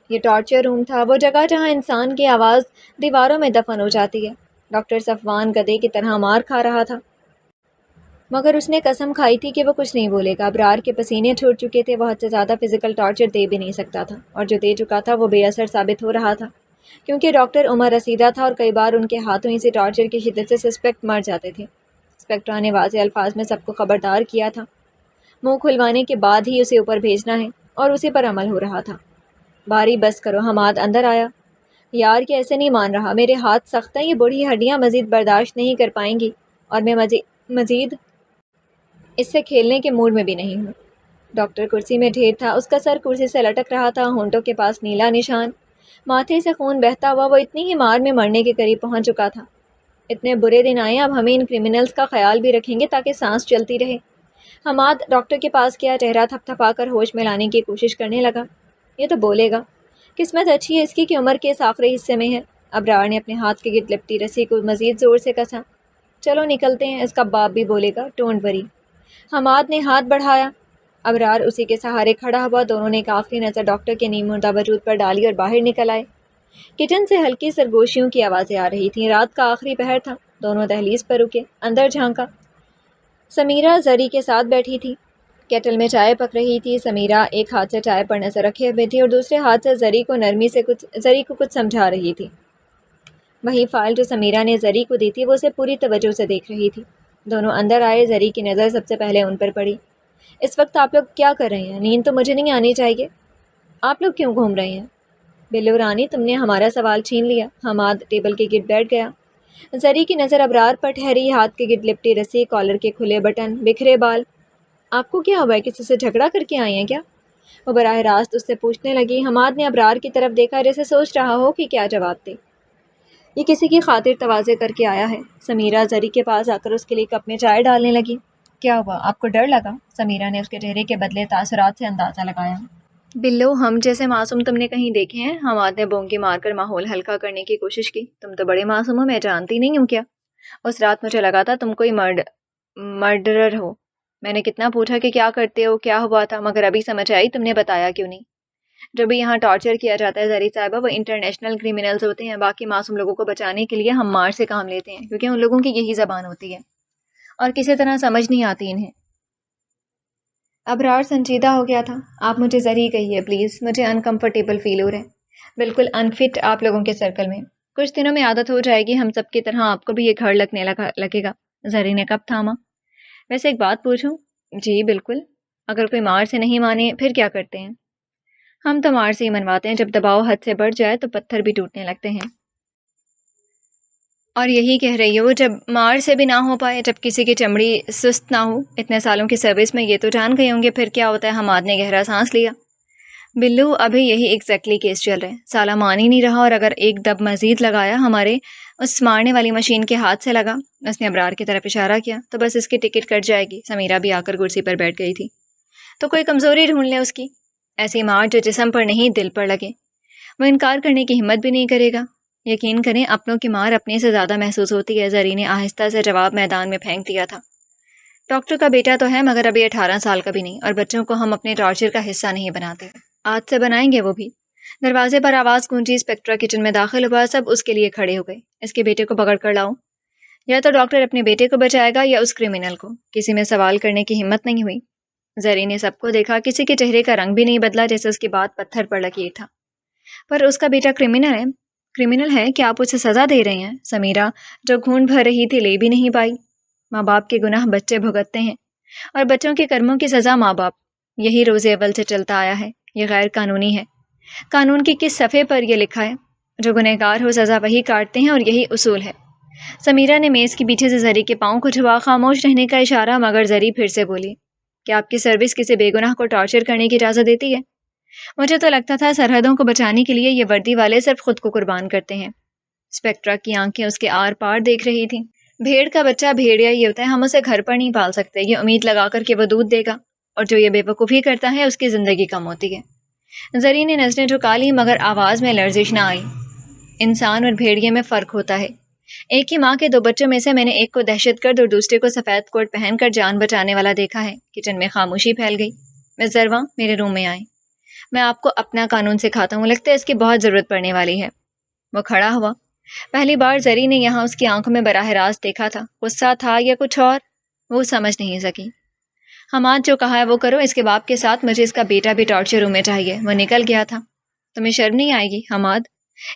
یہ ٹارچر روم تھا، وہ جگہ جہاں انسان کی آواز دیواروں میں دفن ہو جاتی ہے۔ ڈاکٹر صفوان گدھے کی طرح مار کھا رہا تھا، مگر اس نے قسم کھائی تھی کہ وہ کچھ نہیں بولے گا۔ ابرار کے پسینے چھوٹ چکے تھے، وہ حد سے زیادہ فزیکل ٹارچر دے بھی نہیں سکتا تھا، اور جو دے چکا تھا وہ بے اثر ثابت ہو رہا تھا، کیونکہ ڈاکٹر عمر رسیدہ تھا اور کئی بار ان کے ہاتھوں اسی ٹارچر کی شدت سے سسپیکٹ مر جاتے تھے۔ انسپکٹر نے واضح الفاظ میں سب کو خبردار کیا تھا، منہ کھلوانے کے بعد ہی اسے اوپر بھیجنا ہے، اور اسی پر عمل ہو رہا تھا۔ باری بس کرو، حماد اندر آیا۔ یار کہ ایسے نہیں مان رہا، میرے ہاتھ سخت ہیں، یہ بوڑھی ہڈیاں مزید برداشت نہیں کر پائیں گی، اور میں مزید اس سے کھیلنے کے موڈ میں بھی نہیں ہوں۔ ڈاکٹر کرسی میں ڈھیر تھا، اس کا سر کرسی سے لٹک رہا تھا، ہونٹوں کے پاس نیلا نشان، ماتھے سے خون بہتا ہوا، وہ اتنی ہی مار میں مرنے کے قریب پہنچ چکا تھا۔ اتنے برے دن آئے، اب ہمیں ان کرمنلز کا خیال بھی رکھیں گے تاکہ سانس چلتی رہے۔ حماد ڈاکٹر کے پاس گیا، چہرہ تھپ تھپا کر ہوش میں لانے کی کوشش کرنے لگا۔ یہ تو بولے گا، قسمت اچھی ہے اس کی کہ عمر کے اس آخری حصے میں ہے۔ ابرار نے اپنے ہاتھ کے گرد لپٹی رسی کو مزید زور سے کسا۔ چلو نکلتے ہیں، اس کا باپ بھی بولے گا، ڈونٹ وری۔ حماد نے ہاتھ بڑھایا، ابرار اسی کے سہارے کھڑا ہوا، دونوں نے ایک آخری نظر ڈاکٹر کے نیم مردہ وجود پر ڈالی اور باہر نکل آئے۔ کچن سے ہلکی سرگوشیوں کی آوازیں آ رہی تھیں، رات کا آخری پہر تھا۔ دونوں دہلیز پر رکے، اندر جھانکا۔ سمیرہ زری کے ساتھ بیٹھی تھی، کیٹل میں چائے پک رہی تھی۔ سمیرہ ایک ہاتھ سے چائے پر نظر رکھے ہوئے تھی اور دوسرے ہاتھ سے زری کو کچھ سمجھا رہی تھی۔ وہی فائل جو سمیرہ نے زری کو دی تھی، وہ اسے پوری توجہ سے دیکھ رہی تھی۔ دونوں اندر آئے، زری کی نظر سب سے پہلے ان پر پڑی۔ اس وقت آپ لوگ کیا کر رہے ہیں؟ نیند تو مجھے نہیں آنی چاہیے۔ آپ لوگ کیوں گھوم رہے ہیں؟ بلو رانی، تم نے ہمارا سوال چھین لیا۔ حماد ٹیبل کے گرد بیٹھ گیا۔ زری کی نظر ابرار پر ٹھہری، ہاتھ کے گرد لپٹی رسی، کالر کے کھلے بٹن، بکھرے بال۔ آپ کو کیا ہوا ہے؟ کسی سے جھگڑا کر کے آئی ہیں کیا؟ وہ براہ راست اس سے پوچھنے لگی۔ حماد نے ابرار کی طرف دیکھا، جیسے سوچ رہا ہو کہ کیا جواب دے۔ یہ کسی کی خاطر تواضع کر کے آیا ہے۔ سمیرہ زری کے پاس آ کر اس کے لیے کپ میں چائے ڈالنے لگی۔ کیا ہوا؟ آپ کو ڈر لگا؟ سمیرہ نے اس کے چہرے کے بدلے تاثرات سے اندازہ لگایا۔ بلو، ہم جیسے معصوم تم نے کہیں دیکھے ہیں؟ حماد نے بونگی مار کر ماحول ہلکا کرنے کی کوشش کی۔ تم تو بڑے معصوم ہو، میں جانتی نہیں ہوں کیا؟ اس رات مجھے لگا تھا تم کوئی مرڈرر ہو۔ میں نے کتنا پوچھا کہ کیا کرتے ہو، کیا ہوا تھا، مگر ابھی سمجھ آئی تم نے بتایا کیوں نہیں۔ جو بھی یہاں ٹارچر کیا جاتا ہے زری صاحبہ، وہ انٹرنیشنل کرمنلز ہوتے ہیں۔ باقی معصوم لوگوں کو بچانے کے لیے ہم مار سے کام لیتے ہیں، کیونکہ ان لوگوں کی یہی زبان ہوتی ہے اور کسی طرح سمجھ نہیں آتی انہیں۔ ابرار سنجیدہ ہو گیا تھا۔ آپ مجھے زری کہیے پلیز، مجھے انکمفرٹیبل فیل ہو رہا ہے، بالکل انفٹ آپ لوگوں کے سرکل میں۔ کچھ دنوں میں عادت ہو جائے گی، ہم سب کی طرح آپ کو بھی یہ گھر لگے گا۔ زری نے کب تھاما۔ ویسے ایک بات پوچھوں؟ جی بالکل۔ اگر کوئی مار سے نہیں مانے پھر کیا کرتے ہیں؟ ہم تو مار سے ہی منواتے ہیں، جب دباؤ حد سے بڑھ جائے تو پتھر بھی ٹوٹنے لگتے ہیں۔ اور یہی کہہ رہی ہو، جب مار سے بھی نہ ہو پائے، جب کسی کی چمڑی سست نہ ہو؟ اتنے سالوں کی سروس میں یہ تو جان گئے ہوں گے پھر کیا ہوتا ہے۔ حماد نے گہرا سانس لیا۔ بلو، ابھی یہی ایگزیکٹلی کیس چل رہا ہے۔ سالہ مان ہی نہیں رہا، اور اگر ایک دب مزید لگایا ہمارے اس مارنے والی مشین کے ہاتھ سے لگا، اس نے ابرار کی طرف اشارہ کیا، تو بس اس کی ٹکٹ کٹ جائے گی۔ سمیرہ بھی آ کر کرسی پر بیٹھ گئی تھی۔ تو کوئی کمزوری ڈھونڈ لے اس کی، ایسی مار جو جسم پر نہیں دل پر لگے۔ وہ انکار کرنے کی ہمت بھی نہیں کرے گا۔ یقین کریں، اپنوں کی مار اپنے سے زیادہ محسوس ہوتی ہے۔ زری نے آہستہ سے جواب میدان میں پھینک دیا تھا۔ ڈاکٹر کا بیٹا تو ہے، مگر ابھی 18 سال کا بھی نہیں، اور بچوں کو ہم اپنے ٹارچر کا حصہ نہیں بناتے۔ آج سے بنائیں گے وہ بھی۔ دروازے پر آواز گونجی، انسپکٹر کچن میں داخل ہوا، سب اس کے لیے کھڑے ہو گئے۔ اس کے بیٹے کو پکڑ کر لاؤ۔ یا تو ڈاکٹر اپنے بیٹے کو بچائے گا یا اس کرمنل کو۔ کسی میں سوال کرنے کی ہمت نہیں ہوئی۔ زری نے سب کو دیکھا، کسی کے چہرے کا رنگ بھی نہیں بدلا، جیسے اس کی بات پتھر پر لکیر تھا۔ پر اس کا بیٹا کرمنل ہے کہ آپ اسے سزا دے رہے ہیں؟ سمیرہ جو گھونٹ بھر رہی تھی لے بھی نہیں پائی۔ ماں باپ کے گناہ بچے بھگتتے ہیں، اور بچوں کے کرموں کی سزا ماں باپ۔ یہی روز اول سے چلتا آیا ہے، یہ غیر قانونی ہے۔ قانون کی کس صفحے پر یہ لکھا ہے؟ جو گنہگار ہو سزا وہی کاٹتے ہیں، اور یہی اصول ہے۔ سمیرہ نے میز کے پیچھے سے زری کے پاؤں کو چھوا، خاموش رہنے کا اشارہ، مگر زری پھر سے بولی، کیا آپ کی سروس کسی بے گناہ کو ٹارچر کرنے کی اجازت دیتی ہے؟ مجھے تو لگتا تھا سرحدوں کو بچانے کے لیے یہ وردی والے صرف خود کو قربان کرتے ہیں۔ اسپیکٹرا کی آنکھیں اس کے آر پار دیکھ رہی تھیں۔ بھیڑ کا بچہ بھیڑیا ہی ہوتا ہے، ہم اسے گھر پر نہیں پال سکتے یہ امید لگا کر کہ وہ دودھ دے گا، اور جو یہ بے وقوفی کرتا ہے اس کی زندگی کم ہوتی ہے۔ زری نے نظریں جھکا لی، مگر آواز میں لرزش نہ آئی۔ انسان اور بھیڑیے میں فرق ہوتا ہے۔ ایک ہی ماں کے 2 بچوں میں سے میں نے ایک کو دہشت گرد اور دوسرے کو سفید کوٹ پہن کر جان بچانے والا دیکھا ہے۔ کچن میں خاموشی پھیل گئی۔ مس زرواں، میرے روم میں آئیں۔ میں آپ کو اپنا قانون سکھاتا ہوں، لگتا ہے اس کی بہت ضرورت پڑنے والی ہے۔ وہ کھڑا ہوا۔ پہلی بار زری نے یہاں اس کی آنکھوں میں براہ راست دیکھا تھا۔ غصہ تھا یا کچھ اور، وہ سمجھ نہیں سکی۔ حماد جو کہا ہے وہ کرو، اس کے باپ کے ساتھ مجھے اس کا بیٹا بھی ٹارچر روم میں چاہیے۔ وہ نکل گیا تھا۔ تمہیں شرم نہیں آئے گی حماد؟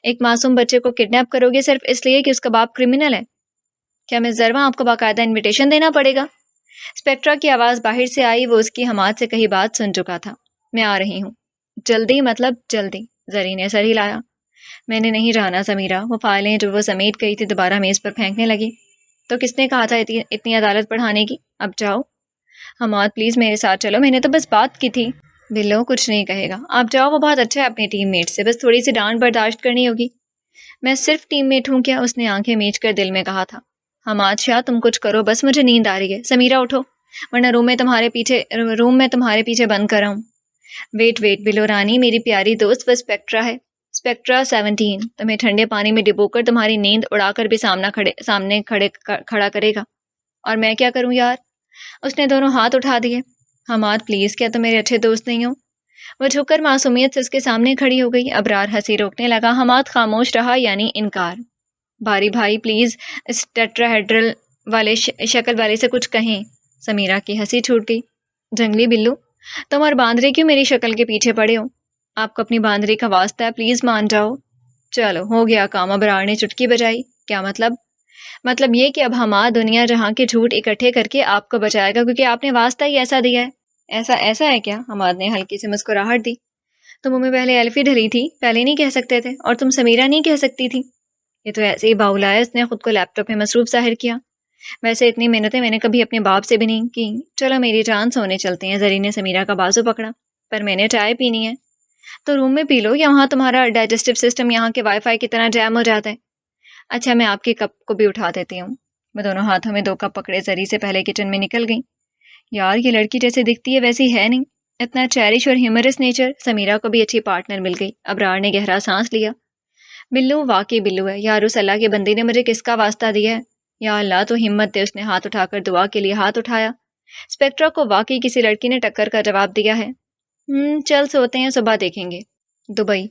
ایک معصوم بچے کو کڈنیپ کرو گے صرف اس لیے کہ اس کا باپ کرمنل ہے؟ کیا میں زرواں آپ کو باقاعدہ انویٹیشن دینا پڑے گا؟ اسپیکٹرا کی آواز باہر سے آئی۔ وہ اس کی حماد سے کہی بات سن چکا تھا۔ میں آ رہی ہوں۔ جلدی مطلب جلدی؟ زری نے سر ہلایا۔ میں نے نہیں جانا سمیرہ۔ وہ فائلیں جو وہ سمیٹ گئی تھی دوبارہ میز پر پھینکنے لگی۔ تو کس نے کہا تھا اتنی عدالت پڑھانے کی؟ اب جاؤ۔ حماد پلیز میرے ساتھ چلو، میں نے تو بس بات کی تھی۔ بلو کچھ نہیں کہے گا، آپ جاؤ، وہ بہت اچھا ہے اپنی ٹیم میٹ سے، بس تھوڑی سی ڈانٹ برداشت کرنی ہوگی۔ میں صرف ٹیم میٹ ہوں کیا؟ اس نے آنکھیں میچ کر دل میں کہا تھا۔ حماد شاہ تم کچھ کرو، بس مجھے نیند آ رہی ہے۔ سمیرہ اٹھو ورنہ روم میں تمہارے پیچھے بند کر رہا ہوں۔ ویٹ بلو رانی میری پیاری دوست وہ اسپیکٹرا ہے، اسپیکٹرا 17 تمہیں ٹھنڈے پانی میں ڈبو کر تمہاری نیند اڑا کر بھی سامنے کھڑا کرے گا۔ اور میں کیا کروں یار؟ اس نے دونوں ہاتھ اٹھا دیے۔ حماد پلیز، کیا تم میرے اچھے دوست نہیں ہو؟ وہ جھک کر معصومیت سے اس کے سامنے کھڑی ہو گئی۔ ابرار ہنسی روکنے لگا۔ حماد خاموش رہا، یعنی انکار۔ باری بھائی پلیز اس ٹیٹراہیڈرل والے شکل والے سے کچھ کہیں۔ سمیرہ کی ہنسی چھوٹ گئی۔ جنگلی بلو، تم اور باندرے کیوں میری شکل کے پیچھے پڑے ہو؟ آپ کو اپنی باندری کا واسطہ ہے، پلیز مان جاؤ۔ چلو ہو گیا کام۔ ابرار نے چٹکی بجائی۔ کیا مطلب؟ مطلب یہ کہ اب حماد دنیا جہاں کے جھوٹ اکٹھے کر کے آپ کو بچائے گا، کیونکہ آپ نے واسطہ ہی ایسا دیا ہے۔ ایسا ہے کیا؟ حماد نے ہلکی سے مسکراہٹ دی۔ تم میں پہلے الفی ڈلی تھی، پہلے نہیں کہہ سکتے تھے، اور تم سمیرہ نہیں کہہ سکتی تھی۔ یہ تو ایسے ہی باؤلا ہے، اس نے خود کو لیپ ٹاپ میں مصروف ظاہر کیا۔ ویسے اتنی محنتیں میں نے کبھی اپنے باپ سے بھی نہیں کی۔ چلو میری جان، سونے چلتے ہیں۔ زری نے سمیرہ کا بازو پکڑا۔ پر میں نے چائے پینی ہے۔ تو روم میں پی لو، یا وہاں تمہارا ڈائجسٹو سسٹم یہاں کے وائی فائی کی طرح جیم ہو جاتا ہے۔ اچھا میں آپ کے کپ کو بھی اٹھا دیتی ہوں۔ وہ دونوں ہاتھوں میں 2 کپ پکڑے زری سے پہلے کچن میں نکل گئیں۔ یار یہ لڑکی جیسے دکھتی ہے ویسی ہے نہیں، اتنا چیریش اور ہیومرس نیچر۔ سمیرہ کو بھی اچھی پارٹنر مل گئی۔ ابرار نے گہرا سانس لیا۔ بلو واقعی بلو ہے یار، اس اللہ کے بندے نے مجھے کس کا واسطہ دیا ہے؟ یا اللہ تو ہمت دے۔ اس نے ہاتھ اٹھا کر دعا کے لیے ہاتھ اٹھایا۔ اسپیکٹرا کو واقعی کسی لڑکی نے ٹکر کا جواب دیا ہے۔ چل سوتے ہیں، صبح دیکھیں گے۔ دبئی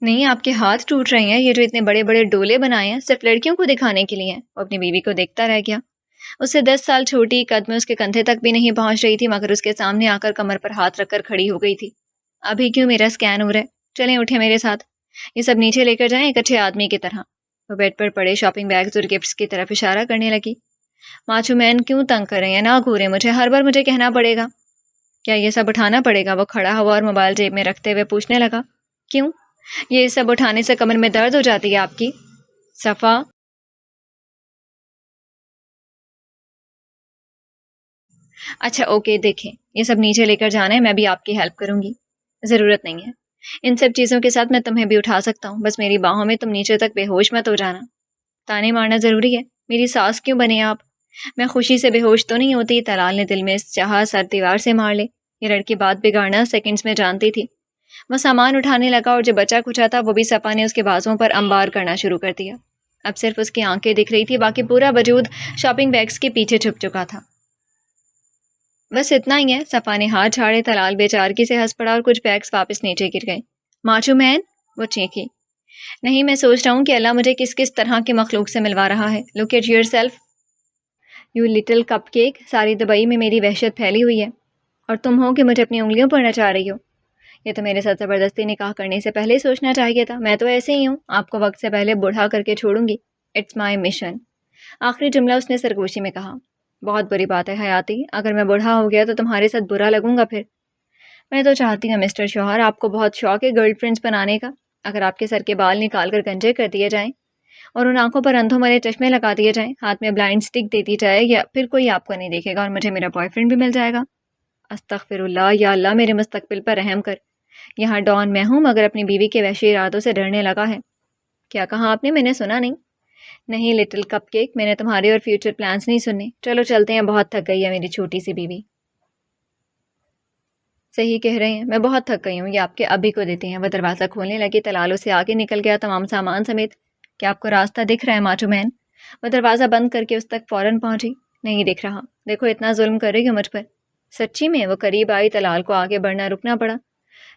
نہیں، آپ کے ہاتھ ٹوٹ رہے ہیں۔ یہ جو اتنے بڑے بڑے ڈولے بنائے ہیں صرف لڑکیوں کو دکھانے کے لیے ہیں۔ وہ اپنی بیوی کو دیکھتا رہ گیا۔ اس سے 10 سال چھوٹی، قد میں اس کے کندھے تک بھی نہیں پہنچ رہی تھی، مگر اس کے سامنے آ کر کمر پر ہاتھ رکھ کر کھڑی ہو گئی تھی۔ ابھی کیوں میرا اسکین ہو رہا ہے؟ چلیں اٹھے میرے ساتھ، یہ سب نیچے لے کر جائیں ایک اچھے آدمی کی طرح۔ وہ بیڈ پر پڑے شاپنگ بیگز اور گفٹس کی طرف اشارہ کرنے لگی۔ ماچو مین کیوں تنگ کر رہے ہیں؟ نہ گھورے مجھے، ہر بار مجھے کہنا پڑے گا۔ کیا یہ سب اٹھانا پڑے گا؟ وہ کھڑا ہوا اور موبائل جیب میں رکھتے ہوئے پوچھنے لگا۔ کیوں؟ یہ سب اٹھانے سے کمر میں درد ہو جاتی ہے آپ کی؟ صفا اچھا اوکے، دیکھیں یہ سب نیچے لے کر جانا ہے، میں بھی آپ کی ہیلپ کروں گی۔ ضرورت نہیں ہے، ان سب چیزوں کے ساتھ میں تمہیں بھی اٹھا سکتا ہوں، بس میری باہوں میں تم نیچے تک بے ہوش مت ہو جانا۔ تانے مارنا ضروری ہے؟ میری ساس کیوں بنے آپ؟ میں خوشی سے بے ہوش تو نہیں ہوتی؟ طلال نے دل میں چاہا سر دیوار سے مار لے۔ یہ لڑکی بات بگاڑنا سیکنڈز میں جانتی تھی۔ وہ سامان اٹھانے لگا اور جو بچا کچا تھا وہ بھی صفا نے اس کے بازوں پر انبار کرنا شروع کر دیا۔ اب صرف اس کی آنکھیں دکھ رہی تھی، باقی پورا وجود شاپنگ بیگز کے پیچھے چھپ چکا تھا۔ بس اتنا ہی ہے، صفا نے ہاتھ جھاڑے۔ طلال بے چارگی سے ہنس پڑا اور کچھ بیگز واپس نیچے گر گئے۔ ماچو مین، وہ چیخی۔ نہیں، میں سوچ رہا ہوں کہ اللہ مجھے کس کس طرح کے مخلوق سے ملوا رہا ہے۔ Look at yourself you little cupcake. ساری دبئی میں میری وحشت پھیلی ہوئی ہے، اور تم ہو کہ مجھے اپنی انگلیوں پر نچا رہی ہو۔ یہ تو میرے ساتھ زبردستی نکاح کرنے سے پہلے ہی سوچنا چاہیے تھا۔ میں تو ایسے ہی ہوں، آپ کو وقت سے پہلے بوڑھا کر کے چھوڑوں گی۔ It's my mission. آخری جملہ اس نے سرگوشی میں کہا۔ بہت بری بات ہے حیاتی، اگر میں بوڑھا ہو گیا تو تمہارے ساتھ برا لگوں گا پھر۔ میں تو چاہتی ہوں مسٹر شوہر، آپ کو بہت شوق ہے گرل فرینڈز بنانے کا۔ اگر آپ کے سر کے بال نکال کر گنجے کر دیے جائیں اور ان آنکھوں پر اندھوں مرے چشمے لگا دیے جائیں، ہاتھ میں بلائنڈ سٹک دے دی جائے، یا پھر کوئی آپ کو نہیں دیکھے گا اور مجھے میرا بوائے فرینڈ بھی مل جائے گا۔ استغفر اللہ، یا اللہ میرے مستقبل پر رحم کر۔ یہاں ڈان میں ہوں مگر اپنی بیوی کے وحشی ارادوں سے ڈرنے لگا ہے۔ کیا کہا آپ نے؟ میں نے سنا نہیں۔ نہیں لٹل کپ کیک، میں نے تمہارے اور فیوچر پلانس نہیں سننے۔ چلو چلتے ہیں، بہت تھک گئی ہے میری چھوٹی سی بیوی۔ صحیح کہہ رہے ہیں، میں بہت تھک گئی ہوں، یہ آپ کے ابھی کو دیتے ہیں۔ وہ دروازہ کھولنے لگی، طلال سے آگے نکل گیا تمام سامان سمیت۔ کیا آپ کو راستہ دکھ رہا ہے ماچو مین؟ وہ دروازہ بند کر کے اس تک فوراً پہنچی۔ نہیں دکھ رہا، دیکھو اتنا ظلم کر رہی ہو مجھ پر۔ سچی میں؟ وہ قریب آئی، طلال کو آگے بڑھنا رکنا پڑا۔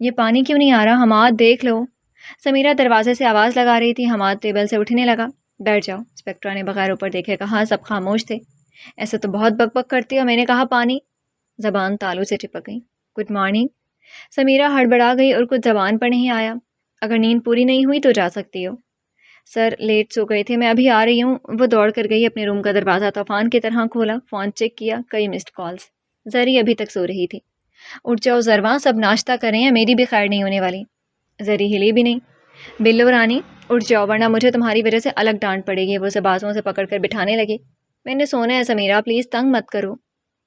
یہ پانی کیوں نہیں آ رہا؟ حماد دیکھ لو۔ سمیرہ دروازے سے آواز لگا رہی تھی۔ حماد ٹیبل سے اٹھنے لگا۔ بیٹھ جاؤ، انسپکٹر نے بغیر اوپر دیکھے کہا۔ سب خاموش تھے۔ ایسا تو بہت بک بک کرتی ہو، میں نے کہا پانی۔ زبان تالو سے چپک گئی۔ Good morning. سمیرہ ہڑبڑا گئی اور کچھ زبان پر نہیں آیا۔ اگر نیند پوری نہیں ہوئی تو جا سکتی ہو۔ سر لیٹ سو گئے تھے، میں ابھی آ رہی ہوں۔ وہ دوڑ کر گئی، اپنے روم کا دروازہ طوفان کی طرح کھولا، فون چیک کیا، کئی مسڈ کالز۔ زری ابھی تک سو رہی تھی۔ اٹھ جاؤ زرواں، سب ناشتہ کریں ہیں، میری بھی خیر نہیں ہونے والی۔ زری ہلی بھی نہیں۔ بلو رانی اٹھ جاؤ ورنہ مجھے تمہاری وجہ سے الگ ڈانٹ پڑے گی۔ وہ اسے بازوؤں سے پکڑ کر بٹھانے لگی۔ میں نے سونا ہے سمیرہ، پلیز تنگ مت کرو۔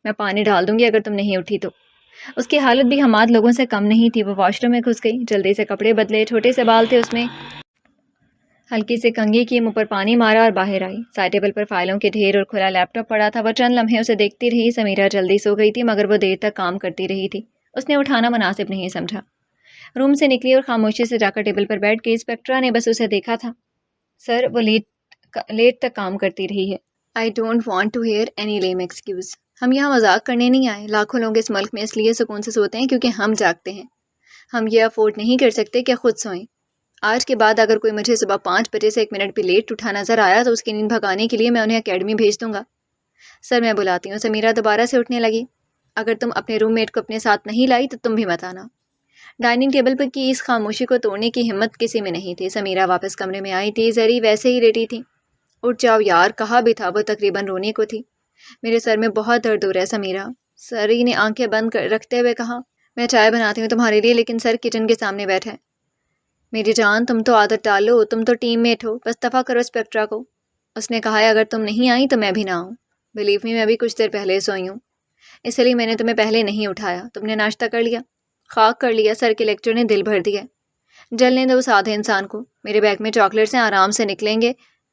میں پانی ڈال دوں گی اگر تم نہیں اٹھی تو۔ اس کی حالت بھی حماد لوگوں سے کم نہیں تھی۔ وہ واش روم میں گھس گئی، جلدی سے کپڑے بدلے، چھوٹے سے بال تھے اس میں، ہلکی سے کنگھی کی، منہ پر پانی مارا اور باہر آئی۔ سائڈ ٹیبل پر فائلوں کے ڈھیر اور کھلا لیپ ٹاپ پڑا تھا۔ وہ چند لمحے اسے دیکھتی رہی۔ سمیرہ جلدی سو گئی تھی مگر وہ دیر تک کام کرتی رہی تھی۔ اس نے اٹھانا مناسب نہیں سمجھا۔ روم سے نکلی اور خاموشی سے جا کر ٹیبل پر بیٹھ گئی۔ انسپکٹر نے بس اسے دیکھا تھا۔ سر وہ لیٹ تک کام کرتی رہی ہے۔ I don't want to hear any lame excuse۔ ہم یہاں مذاق کرنے نہیں آئے۔ لاکھوں لوگ اس ملک میں اس لیے سکون سے سوتے ہیں کیونکہ ہم جاگتے ہیں۔ ہم یہ افورڈ نہیں کر سکتے کہ خود سوئیں۔ آج کے بعد اگر کوئی مجھے صبح 5 بجے سے 1 منٹ بھی لیٹ اٹھا نظر آیا تو اس کی نیند بھگانے کے لیے میں انہیں اکیڈمی بھیج دوں گا۔ سر میں بلاتی ہوں۔ سمیرہ دوبارہ سے اٹھنے لگی۔ اگر تم اپنے روم میٹ کو اپنے ساتھ نہیں لائی تو تم بھی مت آنا۔ ڈائننگ ٹیبل پر کی اس خاموشی کو توڑنے کی ہمت کسی میں نہیں تھی۔ سمیرہ واپس کمرے میں آئی تھی، زری ویسے ہی لیٹی تھی۔ اٹھ جاؤ یار، کہا بھی تھا۔ وہ تقریباً رونے کو تھی۔ میرے سر میں بہت درد ہو رہا ہے سمیرہ، سری نے آنکھیں بند رکھتے ہوئے کہا۔ میں چائے بناتی ہوں تمہارے لیے، لیکن سر کچن کے سامنے بیٹھا ہے۔ میری جان تم تو عادت ڈالو، تم تو ٹیم میٹ ہو، بس دفع کرو اسپیکٹرا کو۔ اس نے کہا ہے اگر تم نہیں آئی تو میں بھی نہ آؤں۔ بلیو می میں بھی کچھ دیر پہلے سوئی ہوں، اس لیے میں نے تمہیں پہلے نہیں اٹھایا۔ تم نے ناشتہ کر لیا؟ خاک کر لیا، سر کے لیکچر نے دل بھر دیا۔ جلنے دو اس آدھے انسان کو۔ میرے بیگ میں چاکلیٹس ہیں، آرام سے نکلیں گے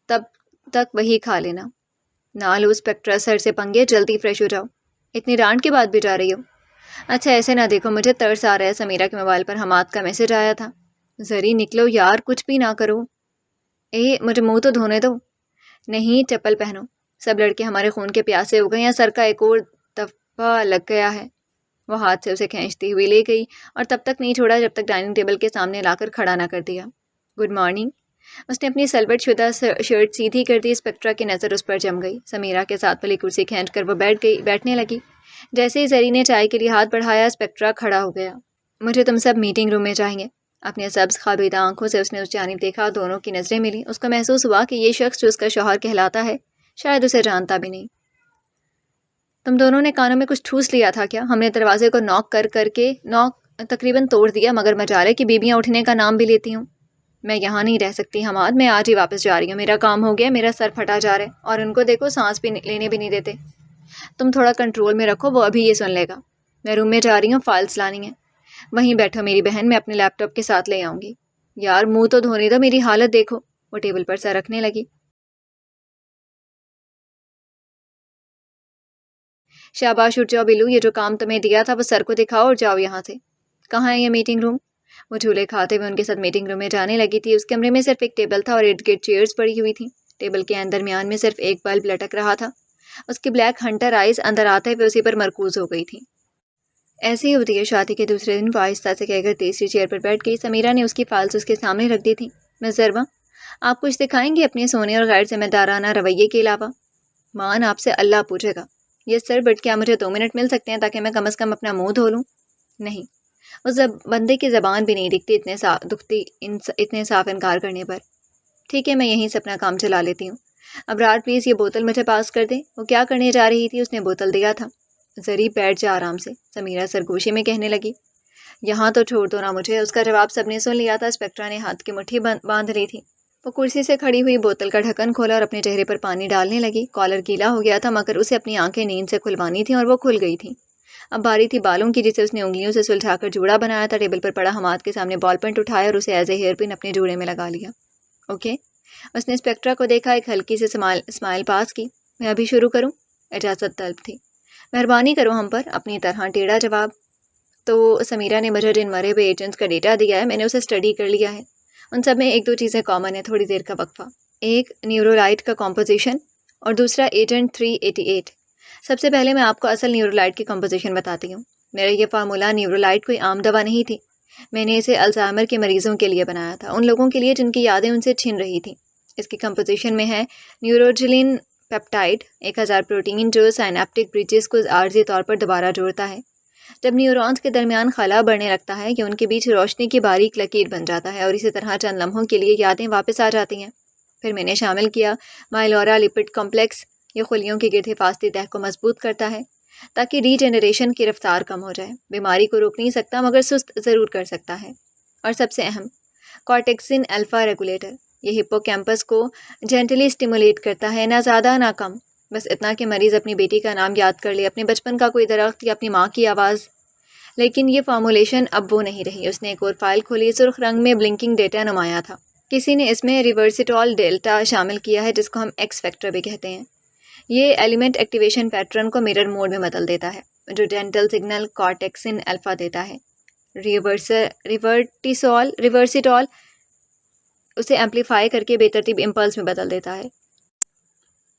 تب تک وہی کھا لینا۔ نہ لو اسپیکٹرا سر سے پنگے، جلدی فریش ہو جاؤ۔ اتنی ڈانٹ کے بعد بھی جا رہی ہو؟ اچھا ایسے نہ دیکھو، مجھے ترس آ رہا ہے۔ سمیرہ کے موبائل پر حماد کا میسج آیا تھا۔ زری نکلو یار، کچھ بھی نہ کرو۔ مجھے منہ تو دھونے دو۔ نہیں چپل پہنو۔ سب لڑکے ہمارے خون کے پیاسے ہو گئے ہیں، سر کا ایک اور دفعہ لگ گیا ہے۔ وہ ہاتھ سے اسے کھینچتی ہوئی لے گئی اور تب تک نہیں چھوڑا جب تک ڈائننگ ٹیبل کے سامنے لا کر کھڑا نہ کر دیا۔ Good morning. اس نے اپنی سلوٹ شدہ شرٹ سیدھی کر دی۔ اسپیکٹرا کی نظر اس پر جم گئی۔ سمیرہ کے ساتھ والی کرسی کھینچ کر وہ بیٹھنے لگی۔ جیسے ہی زری نے چائے کے لیے ہاتھ بڑھایا، اسپیکٹرا کھڑا ہو گیا۔ مجھے تم سب میٹنگ روم میں چاہیے۔ اپنے سبز خوابیدہ آنکھوں سے اس نے اس جانب دیکھا، دونوں کی نظریں ملی۔ اس کو محسوس ہوا کہ یہ شخص جو اس کا شوہر کہلاتا ہے شاید اسے جانتا بھی نہیں۔ تم دونوں نے کانوں میں کچھ ٹھوس لیا تھا کیا؟ ہم نے دروازے کو ناک کر کے تقریباً توڑ دیا، مگر مجالے کی بیویاں اٹھنے کا نام بھی لیتی ہوں۔ میں یہاں نہیں رہ سکتی حماد، میں آج ہی واپس جا رہی ہوں۔ میرا کام ہو گیا، میرا سر پھٹا جا رہا ہے اور ان کو دیکھو سانس بھی لینے بھی نہیں دیتے۔ تم تھوڑا کنٹرول میں رکھو، وہ ابھی یہ سن لے گا۔ میں روم میں جا رہی ہوں، فائلز لانی ہیں۔ وہیں بیٹھو میری بہن، میں اپنے لیپ ٹاپ کے ساتھ لے آؤں گی۔ یار منہ تو دھونے دو، میری حالت دیکھو۔ وہ ٹیبل پر سر رکھنے لگی۔ شاباش اٹھ جاؤ بلو، یہ جو کام تمہیں دیا تھا وہ سر کو دکھاؤ اور جاؤ یہاں سے۔ کہاں ہے یہ میٹنگ روم؟ وہ جھولے کھاتے ہوئے ان کے ساتھ میٹنگ روم میں جانے لگی تھی۔ اس کمرے میں صرف ایک ٹیبل تھا اور ارد گرد چیئرز پڑی ہوئی تھیں۔ ٹیبل کے درمیان میں صرف ایک بلب لٹک رہا تھا۔ اس کی بلیک ہنٹر آئیز اندر آتے ہوئے اسی پر مرکوز ہو گئی تھیں۔ ایسے ہی ہوتی ہے شادی کے دوسرے دن، وہ آہستہ سے کہہ کر تیسری چیئر پر بیٹھ گئی۔ سمیرہ نے اس کی فائلز اس کے سامنے رکھ دی تھیں۔ میں ضربہ آپ کچھ دکھائیں گے اپنے سونے اور غیر ذمہ دارانہ رویے کے علاوہ؟ مان آپ سے اللہ پوچھے گا۔ یس سر، بٹ کیا مجھے 2 منٹ مل سکتے ہیں تاکہ میں کم از کم اپنا منہ دھو لوں؟ نہیں، اس بندے کی زبان بھی نہیں دکھتی اتنے صاف انکار کرنے پر۔ ٹھیک ہے، میں یہیں سے اپنا کام چلا لیتی ہوں۔ ابرار پلیز یہ بوتل مجھے پاس کر دے۔ وہ کیا کرنے جا رہی تھی؟ اس نے بوتل دیا تھا۔ زری بیٹھ جا آرام سے، سمیرہ سرگوشی میں کہنے لگی۔ یہاں تو چھوڑ دو نا مجھے۔ اس کا جواب سب نے سن لیا تھا۔ اسپیکٹرا نے ہاتھ کی مٹھی باندھ لی تھی۔ وہ کرسی سے کھڑی ہوئی بوتل کا ڈھکن کھولا اور اپنے چہرے پر پانی ڈالنے لگی۔ کالر گیلا ہو گیا تھا مگر اسے اپنی آنکھیں نیند سے کھلوانی تھیں اور وہ کھل گئی تھیں۔ اب باری تھی بالوں کی جسے اس نے انگلیوں سے سلجھا کر جوڑا بنایا تھا۔ ٹیبل پر پڑا حماد کے سامنے بال پینٹ اٹھایا اور اسے ایز اے ہیئر پن اپنے جوڑے میں لگا لیا۔ اوکے، اس نے اسپیکٹرا کو دیکھا، ایک ہلکی سے اسمائل پاس کی۔ میں ابھی شروع کروں؟ اجازت طلب تھی۔ مہربانی کرو ہم پر، اپنی طرح ٹیڑھا جواب۔ تو سمیرہ نے مجھے جن مرے ہوئے ایجنٹس کا ڈیٹا دیا ہے میں نے اسے اسٹڈی کر لیا ہے۔ ان سب میں 1-2 چیزیں کامن ہیں۔ تھوڑی دیر کا وقفہ۔ ایک نیورولائٹ کا کمپوزیشن اور دوسرا ایجنٹ 388۔ سب سے پہلے میں آپ کو اصل نیورولائٹ کی کمپوزیشن بتاتی ہوں۔ میرا یہ فارمولا نیورولائٹ کوئی عام دوا نہیں تھی، میں نے اسے الزائمر کے مریضوں کے لیے بنایا تھا، ان لوگوں کے لیے جن کی یادیں ان سے چھن رہی تھیں۔ اس کی کمپوزیشن میں ہے نیوروجلین پیپٹائڈ، 1000 پروٹین جو سائنیپٹک بریجز کو عارضی طور پر دوبارہ جوڑتا ہے۔ جب نیورونز کے درمیان خلا بڑھنے لگتا ہے کہ ان کے بیچ روشنی کی باریک لکیر بن جاتا ہے اور اسی طرح چند لمحوں کے لیے یادیں واپس آ جاتی ہیں۔ پھر میں نے شامل کیا مائلورا لپڈ کمپلیکس، یہ خلیوں کی گرد حفاظتی تہہ کو مضبوط کرتا ہے تاکہ ری جنریشن کی رفتار کم ہو جائے۔ بیماری کو روک نہیں سکتا مگر سست ضرور کر سکتا ہے۔ اور سب سے اہم، کارٹیکسن الفا ریگولیٹر، یہ ہپو کیمپس کو جینٹلی اسٹیمولیٹ کرتا ہے، نہ زیادہ نہ کم، بس اتنا کہ مریض اپنی بیٹی کا نام یاد کر لے، اپنے بچپن کا کوئی درخت یا اپنی ماں کی آواز۔ لیکن یہ فارمولیشن اب وہ نہیں رہی۔ اس نے ایک اور فائل کھولی، سرخ رنگ میں بلنکنگ ڈیٹا نمایاں تھا۔ کسی نے اس میں ریورسٹول ڈیلٹا شامل کیا ہے جس کو ہم ایکس فیکٹر بھی کہتے ہیں۔ یہ ایلیمنٹ ایکٹیویشن پیٹرن کو میرر موڈ میں بدل دیتا ہے جو ڈینٹل سگنل کارٹیکسن الفا دیتا ہے۔ ریورسٹول اسے ایمپلیفائی کر کے بے ترتیب امپلس میں بدل دیتا ہے۔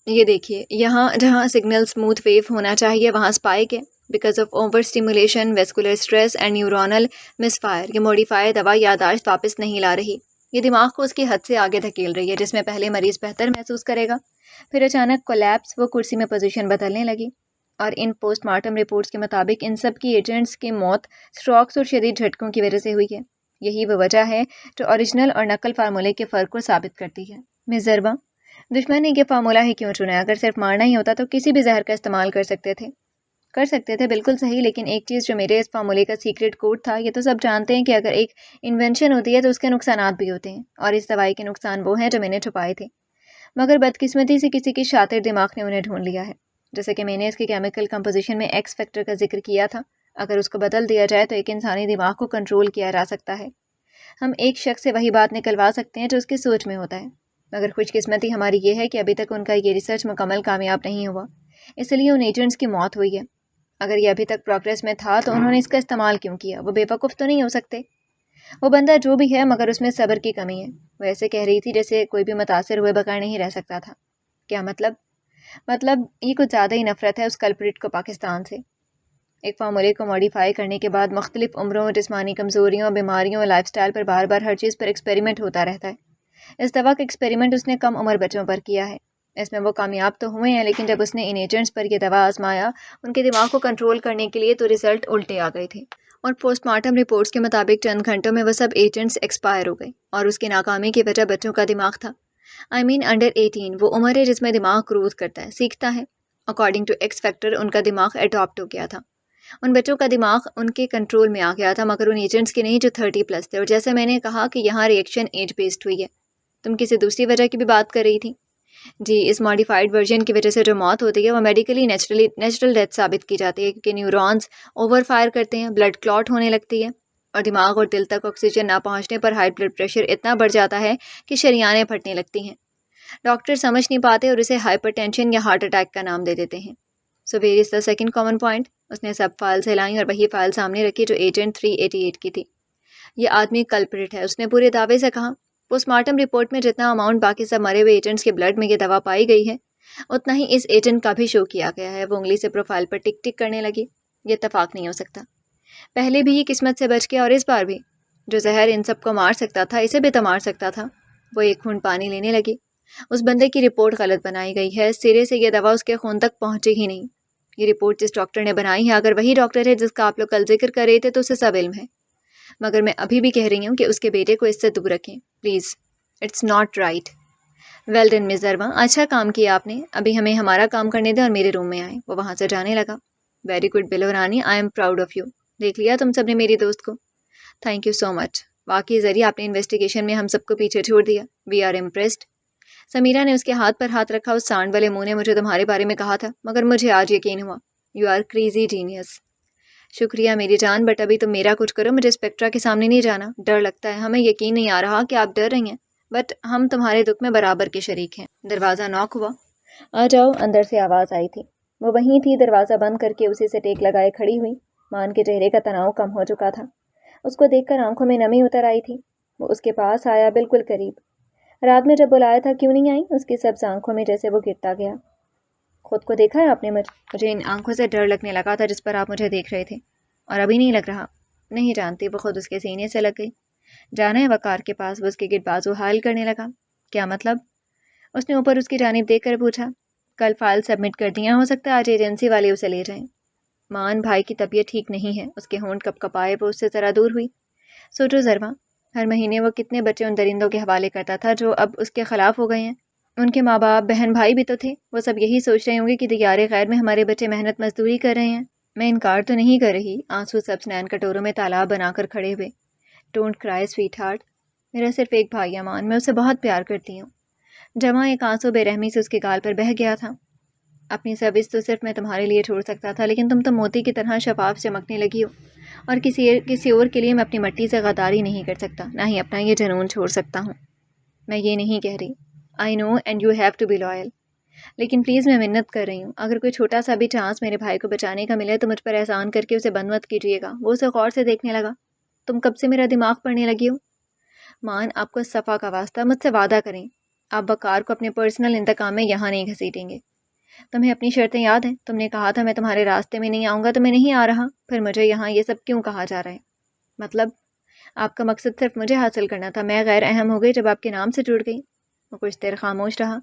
یہ دیکھیے، یہاں جہاں سگنل سموتھ ویو ہونا چاہیے وہاں اسپائک ہے۔ Because of over stimulation, vascular stress and neuronal miss fire, یہ موڈیفائی دوا یادداشت واپس نہیں لا رہی۔ یہ دماغ کو اس کی حد سے آگے دھکیل رہی ہے، جس میں پہلے مریض بہتر محسوس کرے گا، پھر اچانک کولیپس، وہ کرسی میں پوزیشن بدلنے لگی۔ اور ان پوسٹ مارٹم رپورٹس کے مطابق ان سب کی ایجنٹس کی موت اسٹروکس اور شدید جھٹکوں کی وجہ سے ہوئی ہے۔ یہی وہ وجہ ہے جو اوریجنل اور نقل فارمولے کے فرق کو ثابت کرتی ہے۔ مس زربا، دشمن نے یہ فارمولہ ہی کیوں چنا؟ اگر صرف مارنا ہی ہوتا تو کسی بھی زہر کا استعمال کر سکتے تھے، بالکل صحیح، لیکن ایک چیز جو میرے اس فارمولے کا سیکرٹ کوڈ تھا، یہ تو سب جانتے ہیں کہ اگر ایک انوینشن ہوتی ہے تو اس کے نقصانات بھی ہوتے ہیں، اور اس دوائی کے نقصان وہ ہیں جو میں نے چھپائے تھے، مگر بدقسمتی سے کسی کی شاطر دماغ نے انہیں ڈھونڈ لیا ہے۔ جیسے کہ میں نے اس کی کیمیکل کمپوزیشن میں ایکس فیکٹر کا ذکر کیا تھا، اگر اس کو بدل دیا جائے تو ایک انسانی دماغ کو کنٹرول کیا جا سکتا ہے۔ ہم ایک شخص سے وہی بات نکلوا سکتے ہیں جو اس کی سوچ میں ہوتا ہے، مگر خوش قسمتی ہماری یہ ہے کہ ابھی تک ان کا یہ ریسرچ مکمل کامیاب نہیں ہوا، اس لیے ان ایجنٹس کی موت ہوئی ہے۔ اگر یہ ابھی تک پروگریس میں تھا تو انہوں نے اس کا استعمال کیوں کیا؟ وہ بے وقوف تو نہیں ہو سکتے۔ وہ بندہ جو بھی ہے مگر اس میں صبر کی کمی ہے۔ وہ ایسے کہہ رہی تھی جیسے کوئی بھی متاثر ہوئے بغیر نہیں رہ سکتا تھا۔ کیا مطلب یہ کچھ زیادہ ہی نفرت ہے اس کلپریٹ کو پاکستان سے۔ ایک فارمولے کو ماڈیفائی کرنے کے بعد مختلف عمروں، جسمانی کمزوریوں، بیماریوں اور لائف سٹائل پر بار بار ہر چیز پر ایکسپیریمنٹ ہوتا رہتا ہے۔ اس دوا کا ایکسپیریمنٹ اس نے کم عمر بچوں پر کیا ہے۔ اس میں وہ کامیاب تو ہوئے ہیں، لیکن جب اس نے ان ایجنٹس پر یہ دوا آزمایا ان کے دماغ کو کنٹرول کرنے کے لیے تو رزلٹ الٹے آ گئے تھے، اور پوسٹ مارٹم رپورٹس کے مطابق چند گھنٹوں میں وہ سب ایجنٹس ایکسپائر ہو گئے، اور اس کی ناکامی کی وجہ بچوں کا دماغ تھا۔ انڈر 18، وہ عمر ہے جس میں دماغ گروتھ کرتا ہے، سیکھتا ہے۔ اکارڈنگ ٹو ایکس فیکٹر ان کا دماغ اڈاپٹ ہو گیا تھا، ان بچوں کا دماغ ان کے کنٹرول میں آ گیا تھا، مگر ان ایجنٹس کے نہیں جو 30+ تھے۔ اور جیسے میں نے کہا کہ یہاں ریئیکشن ایج بیسڈ ہوئی ہے۔ تم کسی دوسری وجہ کی بھی بات کر رہی تھی؟ جی، اس ماڈیفائڈ ورژن کی وجہ سے جو موت ہوتی ہے وہ میڈیکلی نیچرل ڈیتھ ثابت کی جاتی ہے، کیونکہ نیورونز اوور فائر کرتے ہیں، بلڈ کلاٹ ہونے لگتی ہے، اور دماغ اور دل تک آکسیجن نہ پہنچنے پر ہائی بلڈ پریشر اتنا بڑھ جاتا ہے کہ شریانیں پھٹنے لگتی ہیں۔ ڈاکٹر سمجھ نہیں پاتے اور اسے ہائپر ٹینشن یا ہارٹ اٹیک کا نام دے دیتے ہیں۔ So where is the second common point? اس نے سب فائلز ہلائیں اور وہی فائل سامنے رکھی جو ایجنٹ 388 کی تھی۔ یہ آدمی کلپریٹ ہے، اس نے پورے دعوے سے کہا۔ پوسٹ مارٹم رپورٹ میں جتنا اماؤنٹ باقی سب مرے ہوئے ایجنٹس کے بلڈ میں یہ دوا پائی گئی ہے اتنا ہی اس ایجنٹ کا بھی شو کیا گیا ہے۔ وہ انگلی سے پروفائل پر ٹک ٹک کرنے لگی۔ یہ اتفاق نہیں ہو سکتا، پہلے بھی یہ قسمت سے بچ گیا اور اس بار بھی۔ جو زہر ان سب کو مار سکتا تھا اسے بھی تو مار سکتا تھا۔ وہ ایک گھونٹ پانی لینے لگی۔ اس بندے کی رپورٹ غلط بنائی گئی ہے، سرے سے یہ دوا اس کے خون تک پہنچے ہی نہیں۔ یہ رپورٹ جس ڈاکٹر نے بنائی ہے، اگر وہی ڈاکٹر ہے جس کا آپ لوگ کل ذکر کر رہے تھے تو اسے سب علم ہے، مگر میں ابھی بھی کہہ رہی ہوں کہ اس کے بیٹے کو اس سے دور رکھیں please, it's not right. Well done miss Zarba, اچھا کام کیا آپ نے۔ ابھی ہمیں ہمارا کام کرنے دیں اور میرے روم میں آئیں۔ وہ وہاں سے جانے لگا۔ Very good Billo Rani, I am proud of you. دیکھ لیا تم سب نے میری دوست کو؟ تھینک یو سو مچ، واقعی ذریعہ آپ نے انویسٹیگیشن میں ہم سب کو پیچھے چھوڑ دیا۔ We are impressed. سمیرہ نے اس کے ہاتھ پر ہاتھ رکھا۔ اس سانڈ والے منہ نے مجھے تمہارے بارے میں کہا تھا، مگر مجھے آج یقین ہوا۔ You are crazy genius. شکریہ میری جان، بٹ ابھی تم میرا کچھ کرو، مجھے اسپیکٹرا کے سامنے نہیں جانا، ڈر لگتا ہے۔ ہمیں یقین نہیں آ رہا کہ آپ ڈر رہی ہیں، بٹ ہم تمہارے دکھ میں برابر کے شریک ہیں۔ دروازہ ناک ہوا۔ آ جاؤ، اندر سے آواز آئی تھی۔ وہ وہیں تھی، دروازہ بند کر کے اسی سے ٹیک لگائے کھڑی ہوئی۔ مان کے چہرے کا تناؤ کم ہو چکا تھا، اس کو دیکھ کر آنکھوں میں نمی اتر آئی تھی۔ وہ اس کے پاس آیا، بالکل قریب۔ رات میں جب بلایا تھا کیوں نہیں آئی؟ اس کی سبز آنکھوں میں جیسے وہ گرتا گیا۔ خود کو دیکھا ہے آپ نے؟ مجھے ان آنکھوں سے ڈر لگنے لگا تھا جس پر آپ مجھے دیکھ رہے تھے، اور ابھی نہیں لگ رہا۔ نہیں جانتی، وہ خود اس کے سینے سے لگ گئی۔ جانا ہے وقار کے پاس، وہ اس کے گرد بازو حائل کرنے لگا۔ کیا مطلب؟ اس نے اوپر اس کی جانب دیکھ کر پوچھا۔ کل فائل سبمٹ کر دیا، ہو سکتا ہے آج ایجنسی والے اسے لے جائیں۔ مان بھائی کی طبیعت ٹھیک نہیں ہے، اس کے ہونٹ کپ کپائے، وہ اس سے ذرا دور ہوئی۔ سوچو ذرا، ہر مہینے وہ کتنے بچے ان درندوں کے حوالے کرتا تھا جو اب اس کے خلاف ہو گئے ہیں۔ ان کے ماں باپ، بہن بھائی بھی تو تھے، وہ سب یہی سوچ رہے ہوں گے کہ دیار غیر میں ہمارے بچے محنت مزدوری کر رہے ہیں۔ میں انکار تو نہیں کر رہی، آنسو سب نین کٹوروں میں تالاب بنا کر کھڑے ہوئے۔ ڈونٹ کرائی سویٹ ہارٹ، میرا صرف ایک بھائی امان، میں اسے بہت پیار کرتی ہوں۔ جمع ایک آنسو بے رحمی سے اس کے گال پر بہہ گیا تھا۔ اپنی سروس تو صرف میں تمہارے لیے چھوڑ سکتا تھا، لیکن تم تو موتی کی طرح شفاف چمکنے لگی ہو، اور کسی اور کے لیے میں اپنی مٹی سے غداری نہیں کر سکتا، نہ ہی اپنا یہ جنون چھوڑ سکتا ہوں۔ میں یہ نہیں کہہ رہی، I know and you have to be loyal, لیکن پلیز میں منت کر رہی ہوں، اگر کوئی چھوٹا سا بھی چانس میرے بھائی کو بچانے کا ملے تو مجھ پر احسان کر کے اسے بند مت کیجیے گا۔ وہ اسے غور سے دیکھنے لگا۔ تم کب سے میرا دماغ پڑھنے لگی ہو؟ مان، آپ کو صفا کا واسطہ، مجھ سے وعدہ کریں، آپ وقار کو اپنے پرسنل انتقام میں یہاں نہیں گھسیٹیں گے۔ تمہیں اپنی شرطیں یاد ہیں؟ تم نے کہا تھا میں تمہارے راستے میں نہیں آؤں گا، تو میں نہیں آ رہا، پھر مجھے یہاں یہ سب کیوں کہا جا رہا ہے؟ مطلب آپ کا مقصد صرف مجھے حاصل کرنا تھا، میں غیر اہم ہو گئی جب آپ کے نام سے جڑ گئی۔ وہ کچھ دیر خاموش رہا۔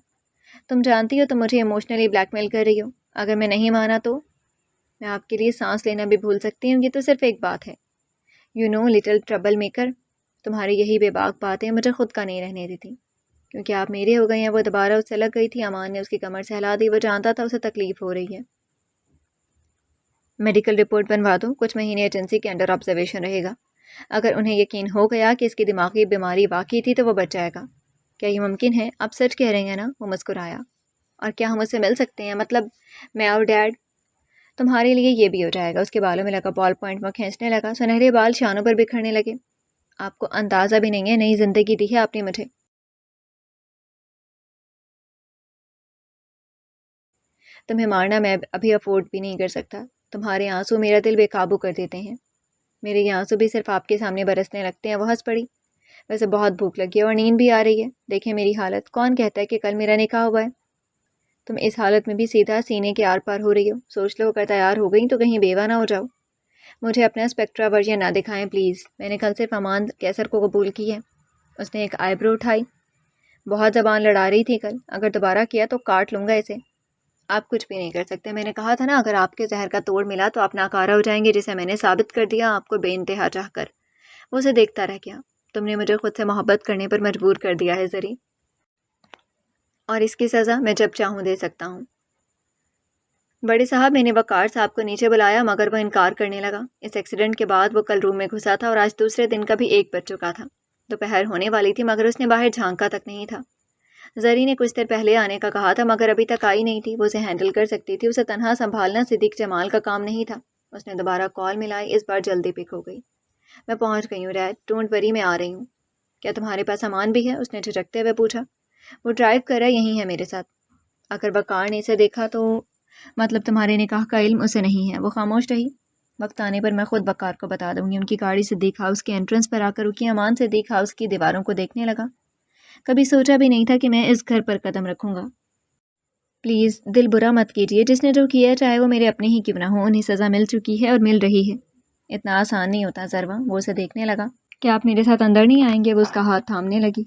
تم جانتی ہو تم مجھے ایموشنلی بلیک میل کر رہی ہو، اگر میں نہیں مانا تو میں آپ کے لیے سانس لینا بھی بھول سکتی ہوں۔ یہ تو صرف ایک بات ہے، you know little troublemaker, تمہاری یہی بے باک باتیں مجھے خود کا نہیں رہنے دیتی، کیونکہ آپ میرے ہو گئے ہیں۔ وہ دوبارہ اس سے لگ گئی تھی۔ امان نے اس کی کمر سے ہلا دی، وہ جانتا تھا اسے تکلیف ہو رہی ہے۔ میڈیکل رپورٹ بنوا دو، کچھ مہینے ایجنسی کے انڈر آبزرویشن رہے گا، اگر انہیں یقین ہو گیا کہ اس کی دماغی بیماری واقعی تھی تو وہ بچ جائے گا۔ کیا یہ ممکن ہے؟ آپ سچ کہہ رہے ہیں نا؟ وہ مسکرایا۔ اور کیا ہم اس سے مل سکتے ہیں؟ مطلب میں اور ڈیڈ؟ تمہارے لیے یہ بھی ہو جائے گا۔ اس کے بالوں میں لگا بال پوائنٹ وہ کھینچنے لگا، سنہرے بال شانوں پر بکھرنے لگے۔ آپ کو اندازہ بھی نہیں ہے، نئی زندگی دی ہے آپ نے مجھے۔ تمہیں مارنا میں ابھی افورڈ بھی نہیں کر سکتا، تمہارے آنسو میرا دل بے قابو کر دیتے ہیں۔ میرے یہ آنسو بھی صرف آپ کے سامنے برسنے لگتے ہیں۔ وہ ہنس پڑی۔ ویسے بہت بھوک لگی ہے اور نیند بھی آ رہی ہے، دیکھیں میری حالت، کون کہتا ہے کہ کل میرا نکاح ہوا ہے؟ تم اس حالت میں بھی سیدھا سینے کے آر پار ہو رہی ہو، سوچ لو اگر تیار ہو گئی تو کہیں بیوہ نہ ہو جاؤ۔ مجھے اپنا اسپیکٹرا ورژن نہ دکھائیں پلیز، میں نے کل صرف امان کیسر کو قبول کی ہے۔ اس نے ایک آئی برو اٹھائی۔ بہت زبان لڑا رہی تھی کل، اگر دوبارہ کیا تو کاٹ لوں گا اسے۔ آپ کچھ بھی نہیں کر سکتے، میں نے کہا تھا نا، اگر آپ کے زہر کا توڑ ملا تو آپ ناکارہ ہو جائیں گے، جسے میں نے ثابت کر دیا آپ کو بے انتہا چاہ کر۔ وہ اسے دیکھتا رہ گیا۔ تم نے مجھے خود سے محبت کرنے پر مجبور کر دیا ہے زری، اور اس کی سزا میں جب چاہوں دے سکتا ہوں۔ بڑے صاحب، میں نے وقار صاحب کو نیچے بلایا مگر وہ انکار کرنے لگا۔ اس ایکسیڈنٹ کے بعد وہ کل روم میں گھسا تھا اور آج دوسرے دن کا بھی 1 بج چکا تھا۔ دوپہر ہونے والی تھی مگر اس نے باہر جھانکا تک نہیں تھا۔ زری نے کچھ دیر پہلے آنے کا کہا تھا مگر ابھی تک آئی نہیں تھی۔ وہ اسے ہینڈل کر سکتی تھی، اسے تنہا سنبھالنا صدیق جمال کا کام نہیں تھا۔ اس نے دوبارہ کال ملائی، اس بار جلدی پک ہو گئی۔ میں پہنچ گئی ہوں ڈیڈ، ڈونٹ وری، میں آ رہی ہوں۔ کیا تمہارے پاس سامان بھی ہے؟ اس نے جھجکتے ہوئے پوچھا۔ وہ ڈرائیو کر رہا یہی ہے میرے ساتھ۔ اگر وقار نے اسے دیکھا تو مطلب تمہارے نکاح کا علم اسے نہیں ہے۔ وہ خاموش رہی۔ وقت آنے پر میں خود وقار کو بتا دوں گی۔ ان کی گاڑی صدیق ہاؤس کے انٹرنس پر آ کر رکی۔ امان صدیق ہاؤس کی دیواروں کو دیکھنے لگا۔ کبھی سوچا بھی نہیں تھا کہ میں اس گھر پر قدم رکھوں گا۔ پلیز دل برا مت کیجیے، جس نے جو کیا چاہے وہ میرے اپنے ہی کیوں نہ ہو، انہیں سزا مل چکی ہے اور مل رہی ہے۔ اتنا آسان نہیں ہوتا ذروا۔ وہ اسے دیکھنے لگا۔ کیا آپ میرے ساتھ اندر نہیں آئیں گے؟ وہ اس کا ہاتھ تھامنے لگی۔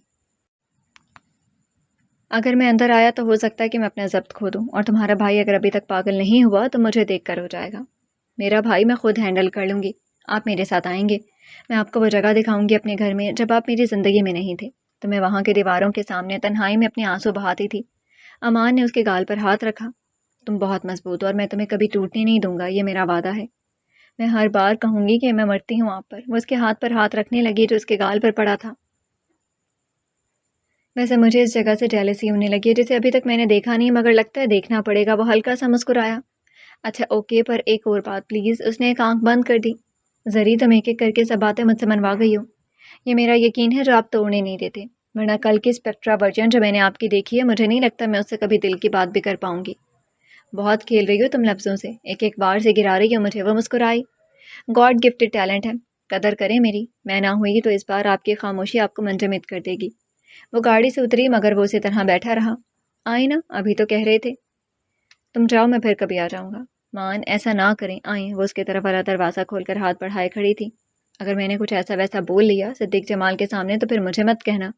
اگر میں اندر آیا تو ہو سکتا ہے کہ میں اپنا ضبط کھو دوں، اور تمہارا بھائی اگر ابھی تک پاگل نہیں ہوا تو مجھے دیکھ کر ہو جائے گا۔ میرا بھائی میں خود ہینڈل کر لوں گی، آپ میرے ساتھ آئیں گے؟ میں آپ کو وہ جگہ دکھاؤں گی اپنے گھر میں جب آپ میری زندگی میں نہیں تھے، تو میں وہاں کے دیواروں کے سامنے تنہائی میں اپنے آنسو بہاتی تھی۔ امان نے اس کے گال پر ہاتھ رکھا۔ تم بہت مضبوط ہو اور میں تمہیں کبھی ٹوٹنے نہیں دوں گا، یہ میرا وعدہ ہے۔ میں ہر بار کہوں گی کہ میں مرتی ہوں آپ پر۔ وہ اس کے ہاتھ پر ہاتھ رکھنے لگی جو اس کے گال پر پڑا تھا۔ ویسے مجھے اس جگہ سے جیلسی ہونے لگی ہے جسے ابھی تک میں نے دیکھا نہیں، مگر لگتا ہے دیکھنا پڑے گا۔ وہ ہلکا سا مسکرایا۔ اچھا اوکے، پر ایک اور بات پلیز۔ اس نے ایک آنکھ بند کر دی۔ زری، تم ایک ایک کر کے سب باتیں مجھ سے منوا گئی ہو، یہ میرا یقین ہے جو آپ توڑنے نہیں دیتے، ورنہ کل کی اسپیکٹرا ورژن جو میں نے آپ کی دیکھی ہے، مجھے نہیں لگتا میں اس سے کبھی دل کی بات بھی کر پاؤں گی۔ بہت کھیل رہی ہو تم لفظوں سے، ایک ایک بار سے گرا رہی ہو مجھے۔ وہ مسکرائی۔ گاڈ گفٹڈ ٹیلنٹ ہے، قدر کریں میری، میں نہ ہوئی تو اس بار آپ کی خاموشی آپ کو منجمد کر دے گی۔ وہ گاڑی سے اتری مگر وہ اسی طرح بیٹھا رہا۔ آئیں نا، ابھی تو کہہ رہے تھے۔ تم جاؤ، میں پھر کبھی آ جاؤں گا۔ مان ایسا نہ کریں، آئیں۔ وہ اس کی طرف والا دروازہ کھول کر ہاتھ بڑھائے کھڑی تھی۔ اگر میں نے کچھ ایسا ویسا بول لیا صدیق جمال کے سامنے تو پھر مجھے مت کہنا۔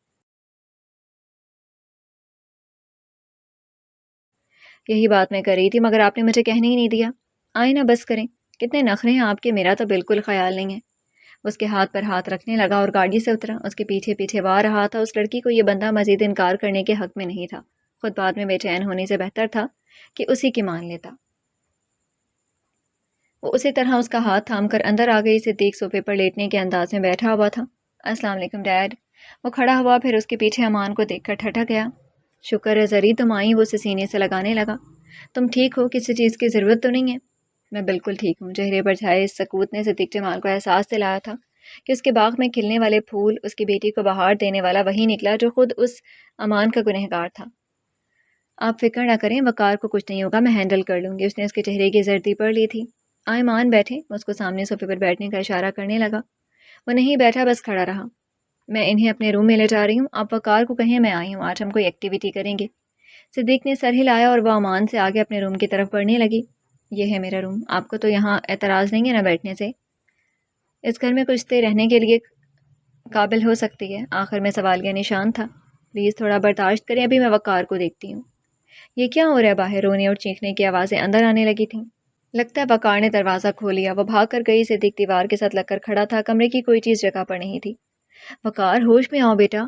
یہی بات میں کر رہی تھی مگر آپ نے مجھے کہنے ہی نہیں دیا۔ آئیں نا بس کریں، کتنے نخرے ہیں آپ کے، میرا تو بالکل خیال نہیں ہے۔ اس کے ہاتھ پر ہاتھ رکھنے لگا اور گاڑی سے اترا۔ اس کے پیچھے پیچھے وہ آ رہا تھا۔ اس لڑکی کو یہ بندہ مزید انکار کرنے کے حق میں نہیں تھا، خود بعد میں بے چین ہونے سے بہتر تھا کہ اسی کی مان لیتا۔ وہ اسی طرح اس کا ہاتھ تھام کر اندر آ گئی۔ صدیق صوفے پر لیٹنے کے انداز میں بیٹھا ہوا تھا۔ السلام علیکم ڈیڈ۔ وہ کھڑا ہوا، پھر اس کے پیچھے امان کو دیکھ کر ٹھٹک گیا۔ شکر ہے زری تم آئی، وہ اسے سینے سے لگانے لگا۔ تم ٹھیک ہو؟ کسی چیز کی ضرورت تو نہیں ہے؟ میں بالکل ٹھیک ہوں۔ چہرے پر چھائے اس سکوت نے صدیق جمال کو احساس دلایا تھا کہ اس کے باغ میں کھلنے والے پھول اس کی بیٹی کو بہار دینے والا وہی نکلا جو خود اس امان کا گنہگار تھا۔ آپ فکر نہ کریں، وقار کو کچھ نہیں ہوگا، میں ہینڈل کر لوں گی۔ اس نے اس کے چہرے کی زردی پڑھ لی تھی۔ آئے مان بیٹھے۔ اس کو سامنے صوفے پر بیٹھنے کا اشارہ کرنے لگا۔ وہ نہیں بیٹھا، بس کھڑا رہا۔ میں انہیں اپنے روم میں لے جا رہی ہوں، آپ وقار کو کہیں میں آئی ہوں، آج ہم کوئی ایکٹیویٹی کریں گے۔ صدیق نے سر ہلایا اور وہ امان سے آگے اپنے روم کی طرف بڑھنے لگی۔ یہ ہے میرا روم، آپ کو تو یہاں اعتراض نہیں ہے نا بیٹھنے سے؟ اس گھر میں کچھ دیر رہنے کے لیے قابل ہو سکتی ہے۔ آخر میں سوالیہ نشان تھا۔ پلیز تھوڑا برداشت کریں، ابھی میں وقار کو دیکھتی ہوں۔ یہ کیا ہو رہا ہے باہر؟ رونے اور چیخنے کی آوازیں اندر آنے لگی تھیں۔ لگتا ہے وقار نے دروازہ کھول لیا۔ وہ بھاگ کر گئی۔ صدیق دیوار کے ساتھ لگ کر کھڑا تھا۔ کمرے کی کوئی چیز جگہ پر نہیں تھی۔ وقار ہوش میں آؤ بیٹا۔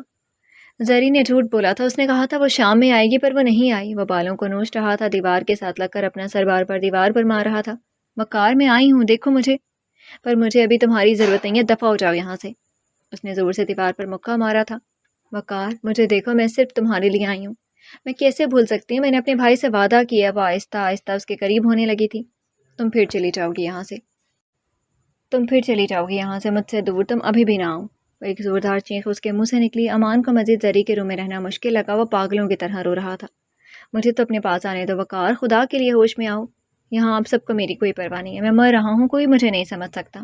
زری نے جھوٹ بولا تھا، اس نے کہا تھا وہ شام میں آئے گی پر وہ نہیں آئی۔ وہ بالوں کو نوچ رہا تھا، دیوار کے ساتھ لگ کر اپنا سر بار پر دیوار پر مار رہا تھا۔ وقار میں آئی ہوں، دیکھو مجھے، پر مجھے ابھی تمہاری ضرورت نہیں ہے، دفع ہو جاؤ یہاں سے۔ اس نے زور سے دیوار پر مکہ مارا تھا۔ وقار مجھے دیکھو، میں صرف تمہارے لیے آئی ہوں۔ میں کیسے بھول سکتی ہوں، میں نے اپنے بھائی سے وعدہ کیا۔ وہ آہستہ آہستہ اس کے قریب ہونے لگی تھی۔ تم پھر چلی جاؤ گی یہاں سے، تم پھر چلی جاؤ گی یہاں سے، مجھ سے دور، تم ابھی بھی نہ آؤ۔ وہ ایک زوردار چیخ اس کے منہ سے نکلی۔ امان کو مزید زری کے روم میں رہنا مشکل لگا۔ وہ پاگلوں کی طرح رو رہا تھا۔ مجھے تو اپنے پاس آنے دو وقار، خدا کے لیے ہوش میں آؤ۔ یہاں آپ سب کو میری کوئی پرواہ نہیں ہے، میں مر رہا ہوں، کوئی مجھے نہیں سمجھ سکتا۔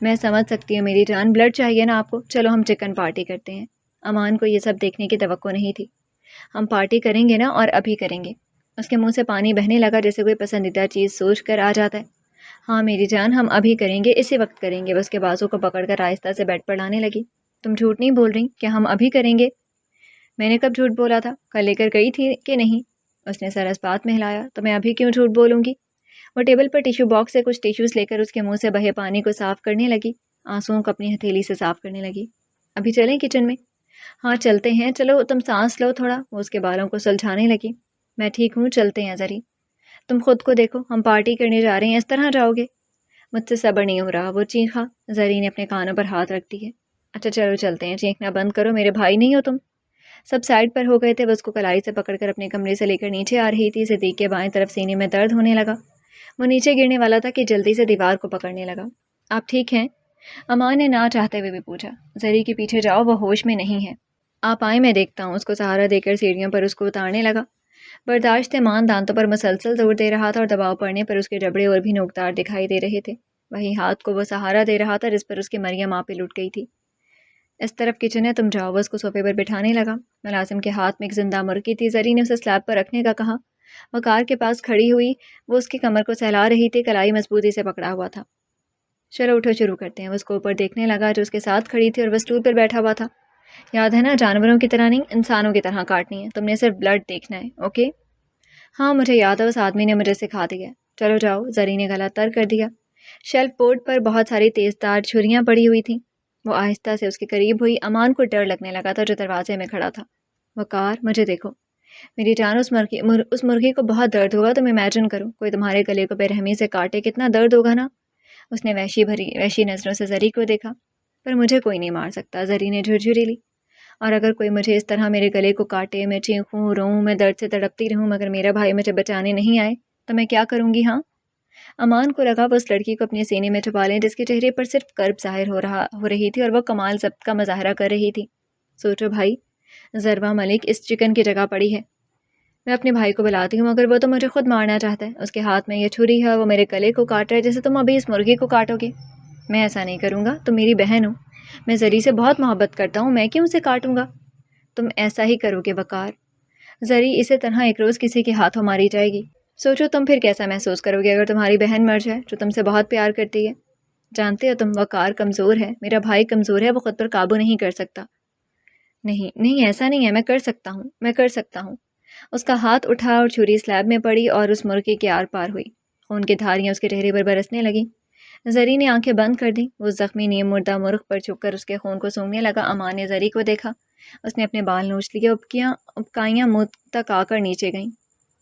میں سمجھ سکتی ہوں میری جان، بلڈ چاہیے نا آپ کو، چلو ہم چکن پارٹی کرتے ہیں۔ امان کو یہ سب دیکھنے کی توقع نہیں تھی۔ ہم پارٹی کریں گے نا، اور ابھی کریں گے۔ اس کے منہ سے پانی بہنے لگا جیسے کوئی پسندیدہ چیز سوچ کر آ جاتا ہے۔ ہاں میری جان، ہم ابھی کریں گے، اسی وقت کریں گے۔ وہ اس کے بازو کو پکڑ کر آہستہ سے بیڈ پر لانے لگی۔ تم جھوٹ نہیں بول رہی کہ ہم ابھی کریں گے؟ میں نے کب جھوٹ بولا تھا؟ کل لے کر گئی تھی کہ نہیں؟ اس نے سر اس بات میں ہلایا۔ تو میں ابھی کیوں جھوٹ بولوں گی؟ وہ ٹیبل پر ٹیشو باکس سے کچھ ٹیشوز لے کر اس کے منہ سے بہے پانی کو صاف کرنے لگی، آنسوؤں کو اپنی ہتھیلی سے صاف کرنے لگی۔ ابھی چلیں کچن میں؟ ہاں چلتے ہیں، چلو تم سانس لو تھوڑا۔ وہ اس کے بالوں کو سلجھانے لگی۔ میں ٹھیک ہوں، چلتے ہیں زری۔ تم خود کو دیکھو، ہم پارٹی کرنے جا رہے ہیں، اس طرح جاؤ گے؟ مجھ سے صبر نہیں ہو رہا، وہ چیخا۔ زری نے اپنے کانوں پر ہاتھ رکھ دیے۔ اچھا چلو چلتے ہیں، چیخنا بند کرو، میرے بھائی نہیں ہو تم؟ سب سائڈ پر ہو گئے تھے۔ وہ اس کو کلائی سے پکڑ کر اپنے کمرے سے لے کر نیچے آ رہی تھی۔ صدیق کے بائیں طرف سینے میں درد ہونے لگا۔ وہ نیچے گرنے والا تھا کہ جلدی سے دیوار کو پکڑنے لگا۔ آپ ٹھیک ہیں؟ امان نے نہ چاہتے ہوئے بھی پوچھا۔ زری کے پیچھے جاؤ، وہ ہوش میں نہیں ہے۔ آپ آئیں، میں دیکھتا ہوں۔ اس کو سہارا دے کر سیڑھیوں پر اس کو اتارنے لگا۔ برداشت مان دانتوں پر مسلسل زور دے رہا تھا اور دباؤ پڑنے پر اس کے جبڑے اور بھی نوکدار دکھائی دے رہے تھے۔ وہی ہاتھ کو وہ سہارا دے رہا تھا جس پر اس کی مریم آپے لٹ گئی تھی۔ اس طرف کچن ہے، تم جاؤ۔ وہ اس کو صوفے پر بٹھانے لگا۔ ملازم کے ہاتھ میں ایک زندہ مرغی تھی۔ زری نے اسے سلیب پر رکھنے کا کہا۔ وقار کے پاس کھڑی ہوئی، وہ اس کی کمر کو سہلا رہی تھی، کلائی مضبوطی سے پکڑا ہوا تھا۔ چلو اٹھو، شروع کرتے ہیں۔ وہ اس کو اوپر دیکھنے لگا جو اس کے ساتھ کھڑی تھی اور وہ اسٹول پر بیٹھا ہوا تھا۔ یاد ہے نا، جانوروں کی طرح نہیں، انسانوں کی طرح کاٹنی ہے، تم نے صرف بلڈ دیکھنا ہے، اوکے؟ ہاں مجھے یاد ہے، اس آدمی نے مجھے سکھا دیا۔ چلو جاؤ۔ زری نے گلا تر کر دیا۔ شیلف بورڈ پر بہت ساری تیز دار چھریاں پڑی ہوئی تھیں۔ وہ آہستہ سے اس کے قریب ہوئی۔ امان کو ڈر لگنے لگا تھا جو دروازے میں کھڑا تھا۔ وقار مجھے دیکھو، میری جان، اس مرغی کو بہت درد ہوگا، تم امیجن کرو کوئی تمہارے گلے کو بے رحمی سے کاٹے، کتنا درد ہوگا نا؟ اس نے وحشی نظروں سے زری کو دیکھا۔ پر مجھے کوئی نہیں مار سکتا، زری نے جھرجھری لی۔ اور اگر کوئی مجھے اس طرح میرے گلے کو کاٹے، میں چیخوں روؤں، میں درد سے تڑپتی رہوں، مگر میرا بھائی مجھے بچانے نہیں آئے تو میں کیا کروں گی؟ ہاں؟ امان کو لگا وہ اس لڑکی کو اپنے سینے میں چھپا لیں جس کے چہرے پر صرف کرب ظاہر ہو رہی تھی اور وہ کمال ضبط کا مظاہرہ کر رہی تھی۔ سوچو بھائی، ضربہ ملک اس چکن کی جگہ پڑی ہے، میں اپنے بھائی کو بلاتی ہوں، مگر وہ تو مجھے خود مارنا چاہتا ہے۔ اس کے ہاتھ میں یہ چھری ہے، وہ میرے گلے کو کاٹ رہا ہے جیسے تم ابھی اس مرغی کو کاٹو گے۔ میں ایسا نہیں کروں گا، تم میری بہن ہو، میں زری سے بہت محبت کرتا ہوں، میں کیوں اسے کاٹوں گا؟ تم ایسا ہی کرو گے وقار، زری اسی طرح ایک روز کسی کے ہاتھوں ماری جائے گی۔ سوچو تم پھر کیسا محسوس کرو گے اگر تمہاری بہن مر جائے جو تم سے بہت پیار کرتی ہے۔ جانتے ہو تم، وقار کمزور ہے، میرا بھائی کمزور ہے، وہ خود پر قابو نہیں کر سکتا۔ نہیں نہیں، ایسا نہیں ہے، میں کر سکتا ہوں، میں کر سکتا ہوں۔ اس کا ہاتھ اٹھا اور چھری سلیب میں پڑی اور اس مرغی کے آر پار ہوئی۔ خون کی دھاریاں اس کے چہرے پر برسنے لگیں۔ زری نے آنکھیں بند کر دیں۔ وہ زخمی نیم مردہ مرغ پر چھپ کر اس کے خون کو سونگھنے لگا۔ امان نے زری کو دیکھا۔ اس نے اپنے بال نوچ لیے، ابکائیاں منہ تک آ کر نیچے گئیں۔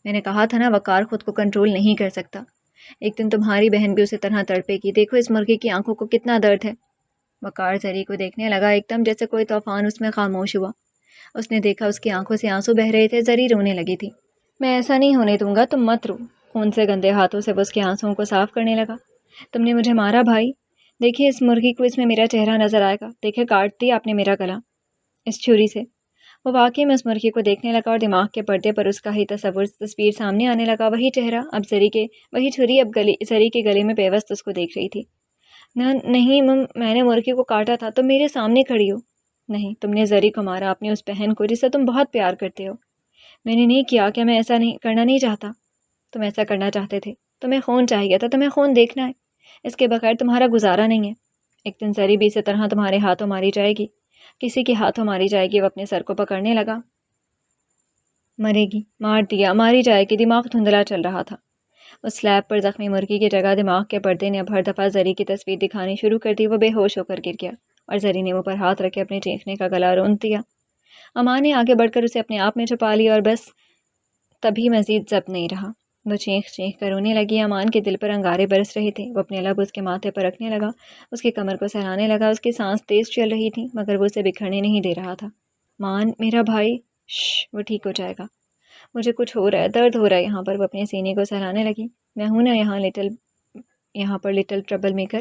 میں نے کہا تھا نا، وقار خود کو کنٹرول نہیں کر سکتا۔ ایک دن تمہاری بہن بھی اسی طرح تڑپے گی، دیکھو اس مرغی کی آنکھوں کو کتنا درد ہے۔ وقار زری کو دیکھنے لگا، ایک دم جیسے کوئی طوفان اس میں خاموش ہوا۔ اس نے دیکھا اس کی آنکھوں سے آنسو بہہ رہے تھے۔ زری رونے لگی تھی۔ میں ایسا نہیں ہونے دوں گا، تم مت رو۔ خون سے گندے ہاتھوں سے وہ اس کے آنسوؤں کو صاف کرنے لگا۔ تم نے مجھے مارا بھائی، دیکھیے اس مرغی کو، اس میں میرا چہرہ نظر آئے گا، دیکھے کاٹ دیا آپ نے میرا گلا اس چھری سے۔ وہ واقعی میں اس مرغی کو دیکھنے لگا اور دماغ کے پردے پر اس کا ہی تصویر سامنے آنے لگا، وہی چہرہ، اب زری کے، وہی چھری اب زری کے گلے میں پیوست اس کو دیکھ رہی تھی۔ نہیں میں نے مرغی کو کاٹا تھا، تم میرے سامنے کھڑی ہو۔ نہیں، تم نے زری کو مارا، اپنی اس بہن کو جسے تم بہت پیار کرتے ہو۔ میں نے نہیں کیا، کیا میں ایسا نہیں کرنا نہیں چاہتا؟ تم ایسا کرنا چاہتے تھے، تمہیں خون چاہیے تھا، تمہیں خون دیکھنا ہے، اس کے بغیر تمہارا گزارا نہیں ہے۔ ایک دن زری بھی اسی طرح تمہارے ہاتھوں ماری جائے گی، کسی کے ہاتھوں ماری جائے گی۔ وہ اپنے سر کو پکڑنے لگا۔ مرے گی، مار دیا، ماری جائے گی۔ دماغ دھندلا چل رہا تھا۔ اس سلیب پر زخمی مرغی کی جگہ دماغ کے پردے نے اب ہر دفعہ زری کی تصویر دکھانی شروع کر دی۔ وہ بے ہوش ہو کر گر گیا اور زری نے منہ پر ہاتھ رکھے اپنے چیخنے کا گلا روند دیا۔ امان نے آگے بڑھ کر اسے اپنے آپ میں چھپا لیا اور بس تبھی مزید ضبط نہیں رہا۔ وہ چیخ چیخ کر رونے لگی۔ امان کے دل پر انگارے برس رہے تھے۔ وہ اپنے لب اس کے ماتھے پر رکھنے لگا، اس کی کمر کو سہلانے لگا۔ اس کی سانس تیز چل رہی تھی مگر وہ اسے بکھرنے نہیں دے رہا تھا۔ مان، میرا بھائی، وہ ٹھیک ہو جائے گا، مجھے کچھ ہو رہا ہے، درد ہو رہا ہے یہاں پر۔ وہ اپنے سینے کو سہلانے لگی۔ میں ہوں نا یہاں پر لٹل ٹربل میکر،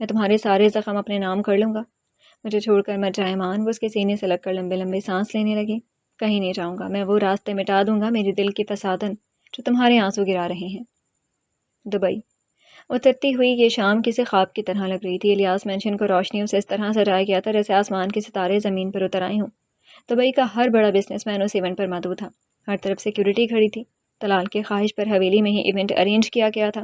میں تمہارے سارے زخم اپنے نام کر لوں گا۔ مجھے چھوڑ کر مت جائے مان۔ وہ اس کے سینے سے لگ کر لمبے لمبے سانس لینے لگی۔ کہیں نہیں جاؤں گا، میں وہ راستے مٹا دوں گا میری دل کی فسادن جو تمہارے آنسو گرا رہے ہیں۔ دبئی اترتی ہوئی یہ شام کسی خواب کی طرح لگ رہی تھی۔ الیاس مینشن کو روشنیوں سے اس طرح سجایا گیا تھا جیسے آسمان کے ستارے زمین پر اتر آئے ہوں۔ دبئی کا ہر بڑا بزنس مین اس ایونٹ پر مدعو تھا۔ ہر طرف سیکیورٹی کھڑی تھی۔ طلال کی خواہش پر حویلی میں ہی ایونٹ ارینج کیا گیا تھا۔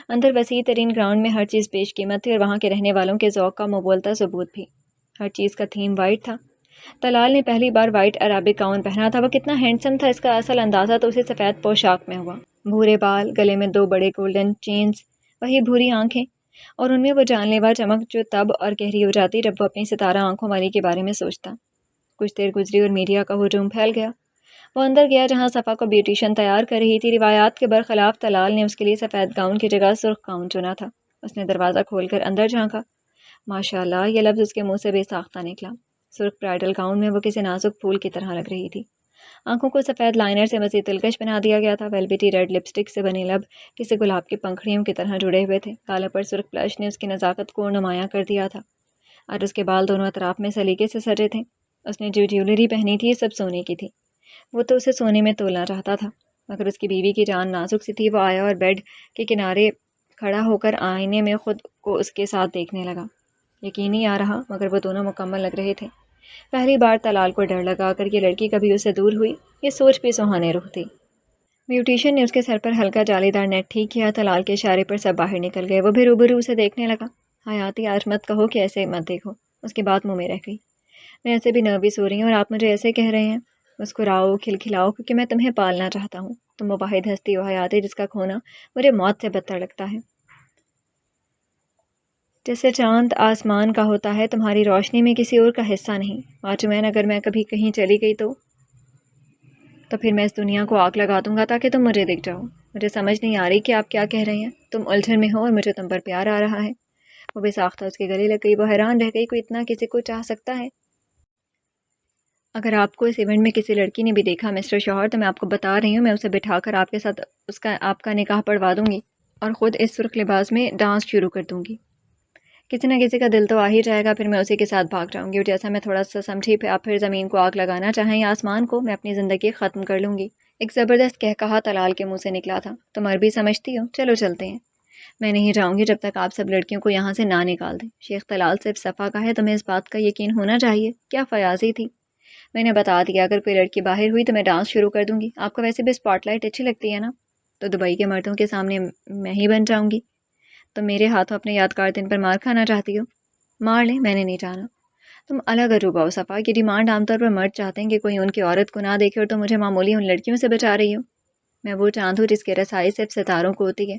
اندر وسیع ترین گراؤنڈ میں ہر چیز بیش قیمت تھی اور وہاں کے رہنے والوں کے ذوق کا مبولتا ثبوت بھی۔ ہر چیز کا تھیم وائٹ تھا۔ طلال نے پہلی بار وائٹ عربک گاؤن پہنا تھا۔ وہ کتنا ہینڈسم تھا اس کا اصل اندازہ تو اسے سفید پوشاک میں ہوا۔ بھورے بال، گلے میں 2 بڑے گولڈن چینز، وہی بھوری آنکھیں اور ان میں وہ جان لیوا چمک جو تب اور گہری ہو جاتی جب وہ اپنی ستارہ آنکھوں والی کے بارے میں سوچتا۔ کچھ دیر گزری اور میڈیا کا ہجوم پھیل گیا۔ وہ اندر گیا جہاں صفا کو بیوٹیشن تیار کر رہی تھی۔ روایات کے برخلاف طلال نے اس کے لیے سفید گاؤن کی جگہ سرخ گاؤن چنا تھا۔ اس نے دروازہ کھول کر اندر جھانکا۔ ماشاءاللہ، یہ لفظ اس کے منہ سے بے ساختہ نکلا۔ سرخ برائڈل گاؤن میں وہ کسی نازک پھول کی طرح لگ رہی تھی۔ آنکھوں کو سفید لائنر سے مزید دلکش بنا دیا گیا تھا۔ ویلویٹی ریڈ لپسٹک سے بنے لب کسی گلاب کی پنکھڑیوں کی طرح جڑے ہوئے تھے۔ گالوں پر سرخ بلش نے اس کی نزاکت کو نمایاں کر دیا تھا اور اس کے بال دونوں اطراف میں سلیقے سے سجے تھے۔ اس نے جو جیولری پہنی تھی سب سونے کی تھی۔ وہ تو اسے سونے میں تولنا چاہتا تھا مگر اس کی بیوی کی جان نازک سی تھی۔ وہ آیا اور بیڈ کے کنارے کھڑا ہو کر آئینے میں خود کو اس کے ساتھ دیکھنے لگا۔ یقین نہیں آ رہا مگر وہ دونوں مکمل لگ رہے تھے۔ پہلی بار طلال کو ڈر لگا، اگر یہ لڑکی کبھی اس سے دور ہوئی، یہ سوچ بھی سہانے رخ تھی۔ بیوٹیشین نے اس کے سر پر ہلکا جالی دار نیٹ ٹھیک کیا۔ طلال کے اشارے پر سب باہر نکل گئے۔ وہ بھی روبرو اسے دیکھنے لگا۔ حیاتی، آج مت کہو کہ ایسے مت دیکھو۔ اس کی بات منہ میں رہ گئی۔ میں ایسے بھی نروس ہو رہی ہوں اور آپ مجھے ایسے کہہ رہے ہیں۔ مسکراؤ، کھلکھلاؤ، کیونکہ میں تمہیں پالنا چاہتا ہوں۔ تم وہ واحد ہستی ہو حیاتی جس کا کھونا مجھے موت سے بدتر لگتا ہے۔ جیسے چاند آسمان کا ہوتا ہے، تمہاری روشنی میں کسی اور کا حصہ نہیں۔ واچمین، اگر میں کبھی کہیں چلی گئی تو پھر میں اس دنیا کو آگ لگا دوں گا تاکہ تم مجھے دکھ جاؤ۔ مجھے سمجھ نہیں آ رہی کہ آپ کیا کہہ رہے ہیں۔ تم الجھن میں ہو اور مجھے تم پر پیار آ رہا ہے۔ وہ بے ساختہ اس کے گلے لگ گئی۔ وہ حیران رہ گئی، کوئی اتنا کسی کو چاہ سکتا ہے؟ اگر آپ کو اس ایونٹ میں کسی لڑکی نے بھی دیکھا مسٹر شوہر، تو میں آپ کو بتا رہی ہوں، میں اسے بٹھا کر آپ کے ساتھ آپ کا نکاح پڑھوا دوں گی اور خود اس سرخ لباس میں ڈانس شروع کر دوں گی۔ کسی نہ کسی کا دل تو آ ہی جائے گا، پھر میں اسی کے ساتھ بھاگ جاؤں گی اور جیسا میں تھوڑا سا سمجھی آپ پھر زمین کو آگ لگانا چاہیں یا آسمان کو، میں اپنی زندگی ختم کر لوں گی۔ ایک زبردست کہا طلال کے منہ سے نکلا تھا۔ تم عربی سمجھتی ہو؟ چلو چلتے ہیں۔ میں نہیں جاؤں گی جب تک آپ سب لڑکیوں کو یہاں سے نہ نکال دیں۔ شیخ طلال صرف صفا کا ہے، تمہیں اس بات کا یقین ہونا چاہیے۔ کیا فیاضی تھی۔ میں نے بتا دیا اگر کوئی لڑکی باہر ہوئی تو میں ڈانس شروع کر دوں گی۔ آپ کو ویسے بھی اسپاٹ لائٹ اچھی لگتی ہے نا، تو دبئی کے مردوں کے سامنے میں ہی بن جاؤں گی۔ تم میرے ہاتھوں اپنے یادگار دن پر مار کھانا چاہتی ہو؟ مار لیں، میں نے نہیں جانا۔ تم الگ عروبہ ہو صفا، یہ ڈیمانڈ عام طور پر مرد چاہتے ہیں کہ کوئی ان کی عورت کو نہ دیکھے، اور تم مجھے معمولی ان لڑکیوں سے بچا رہی ہو۔ میں وہ چاند ہوں جس کی رسائی صرف ستاروں کو ہوتی ہے،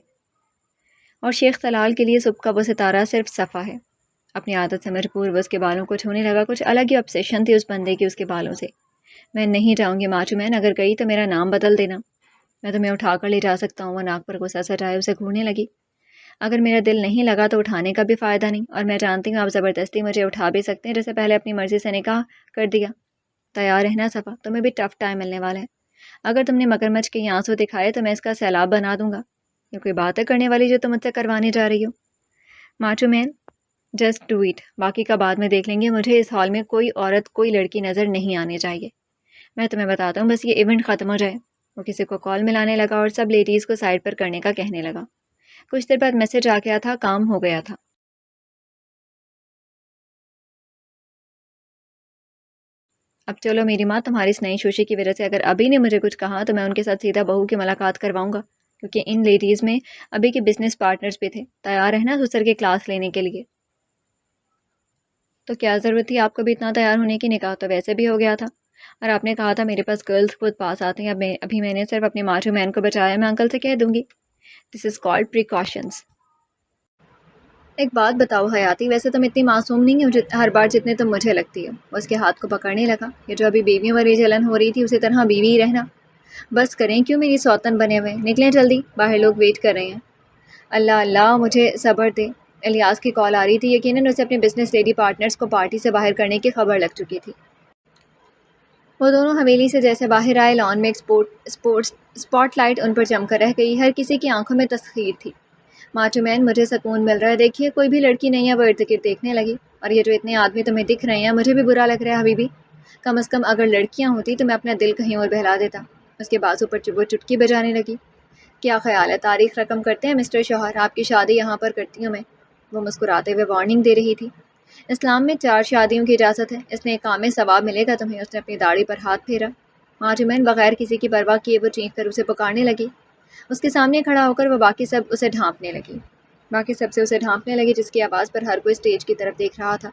اور شیخ طلال کے لیے صبح کا وہ ستارہ صرف صفا ہے۔ اپنی عادت سے مجبور وہ اس کے بالوں کو چھونے لگا۔ کچھ الگ ہی obsession تھی اس بندے کی اس کے بالوں سے۔ میں نہیں جاؤں گی ماچو مین، اگر گئی تو میرا نام بدل دینا۔ میں تمہیں اٹھا کر لے جا سکتا ہوں۔ وہ ناک پر غصہ سجائے اسے گھورنے لگی۔ اگر میرا دل نہیں لگا تو اٹھانے کا بھی فائدہ نہیں، اور میں جانتی ہوں آپ زبردستی مجھے اٹھا بھی سکتے ہیں، جیسے پہلے اپنی مرضی سے نکاح کر دیا۔ تیار رہنا صفا، تمہیں بھی ٹف ٹائم ملنے والا ہے۔ اگر تم نے مگرمچھ کے یہ آنسو دکھائے تو میں اس کا سیلاب بنا دوں گا۔ یہ کوئی بات ہے کرنے والی جو تم مجھ سے کروانے جا رہی ہو؟ Macho man, just do it, باقی کا بعد میں دیکھ لیں گے۔ مجھے اس ہال میں کوئی عورت کوئی لڑکی نظر نہیں آنے چاہیے۔ میں تمہیں بتاتا ہوں، بس یہ ایونٹ ختم ہو جائے۔ وہ کسی کو کال ملانے لگا اور سب لیڈیز کو سائڈ پر کرنے کا کہنے لگا۔ کچھ دیر بعد میسج آ گیا تھا، کام ہو گیا تھا۔ اب چلو میری ماں، تمہاری اس نئی شوشی کی وجہ سے اگر ابھی نے مجھے کچھ کہا تو میں ان کے ساتھ سیدھا بہو کی ملاقات کرواؤں گا، کیونکہ ان لیڈیز میں ابھی کے بزنس پارٹنرز بھی تھے۔ تیار رہنا سسر کے کلاس لینے کے لیے۔ تو کیا ضرورت تھی آپ کو بھی اتنا تیار ہونے کی؟ نکاح تو ویسے بھی ہو گیا تھا، اور آپ نے کہا تھا میرے پاس گرلز خود پاس آتے ہیں۔ ابھی میں نے صرف اپنے ماچو مین کو بچایا، میں انکل سے کہہ دوں گی۔ دس از کالڈ پریکاشنز۔ ایک بات بتاؤ حیاتی، ویسے تم اتنی معصوم نہیں ہو ہر بار جتنے تم مجھے لگتی ہو۔ وہ اس کے ہاتھ کو پکڑنے لگا۔ یہ جو ابھی بیویوں والی جلن ہو رہی تھی اسی طرح بیوی ہی رہنا۔ بس کریں، کیوں میری سوتن بنے ہوئے؟ نکلیں جلدی، باہر لوگ ویٹ کر رہے ہیں۔ اللہ اللہ، مجھے صبر دے۔ الیاس کی کال آ رہی تھی، یقیناً اسے اپنے بزنس لیڈی پارٹنرز کو پارٹی سے باہر کرنے کی خبر لگ چکی تھی۔ وہ دونوں حویلی سے جیسے باہر آئے، لان میں اسپاٹ لائٹ ان پر جم کر رہ گئی۔ ہر کسی کی آنکھوں میں تسخیر تھی۔ ماچو مین، مجھے سکون مل رہا ہے، دیکھیے کوئی بھی لڑکی نہیں ہے۔ وہ ارد گرد دیکھنے لگی۔ اور یہ جو اتنے آدمی تمہیں دکھ رہے ہیں، مجھے بھی برا لگ رہا ہے حبیبی۔ کم از کم اگر لڑکیاں ہوتی تو میں اپنا دل کہیں اور بہلا دیتا۔ اس کے بازو پر وہ چٹکی بجانے لگی۔ کیا خیال ہے، تاریخ رقم کرتے ہیں مسٹر شوہر، آپ کی شادی یہاں پر کرتی ہوں میں۔ وہ مسکراتے ہوئے وارننگ دے رہی تھی۔ اسلام میں 4 شادیوں کی اجازت ہے، اس نے کام میں ثواب ملے گا تمہیں۔ اس نے اپنی داڑھی پر ہاتھ پھیرا۔ ماچو مین بغیر کسی کی پرواہ کیے وہ چینخ کر اسے پکارنے لگی۔ اس کے سامنے کھڑا ہو کر وہ باقی سب سے اسے ڈھانپنے لگی، جس کی آواز پر ہر کوئی سٹیج کی طرف دیکھ رہا تھا۔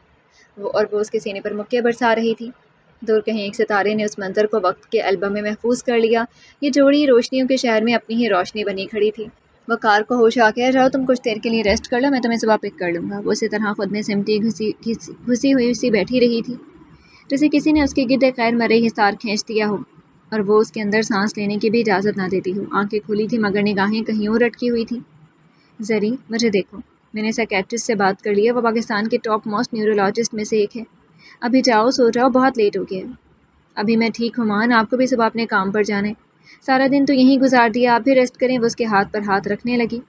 اور وہ اس کے سینے پر مکے برسا رہی تھی۔ دور کہیں ایک ستارے نے اس منظر کو وقت کے البم میں محفوظ کر لیا۔ یہ جوڑی روشنیوں کے شہر میں اپنی ہی روشنی بنی کھڑی تھی۔ وہ کار کو ہوش آ گیا، جاؤ تم کچھ دیر کے لیے ریسٹ کر لو، میں تمہیں صبح پک کر لوں گا۔ وہ اسی طرح خود میں سمٹی گھسی ہوئی سی بیٹھی رہی تھی، جیسے کسی نے اس کے گرد غیر مرئی حصار کھینچ دیا ہو اور وہ اس کے اندر سانس لینے کی بھی اجازت نہ دیتی ہو۔ آنکھیں کھلی تھی مگر نگاہیں کہیں اور اٹکی ہوئی تھی۔ زری، مجھے دیکھو، میں نے سائیکیٹرسٹ سے بات کر لی ہے، وہ پاکستان کے ٹاپ موسٹ نیورولوجسٹ میں سے ایک ہے۔ ابھی جاؤ، سو جاؤ، بہت لیٹ ہو گیا ہے۔ ابھی میں ٹھیک ہوں مان، آپ کو بھی صبح اپنے کام پر جانا ہے۔ سارا دن تو یہیں گزار دیا، آپ بھی ریسٹ کریں۔ وہ اس کے ہاتھ پر ہاتھ رکھنے لگی۔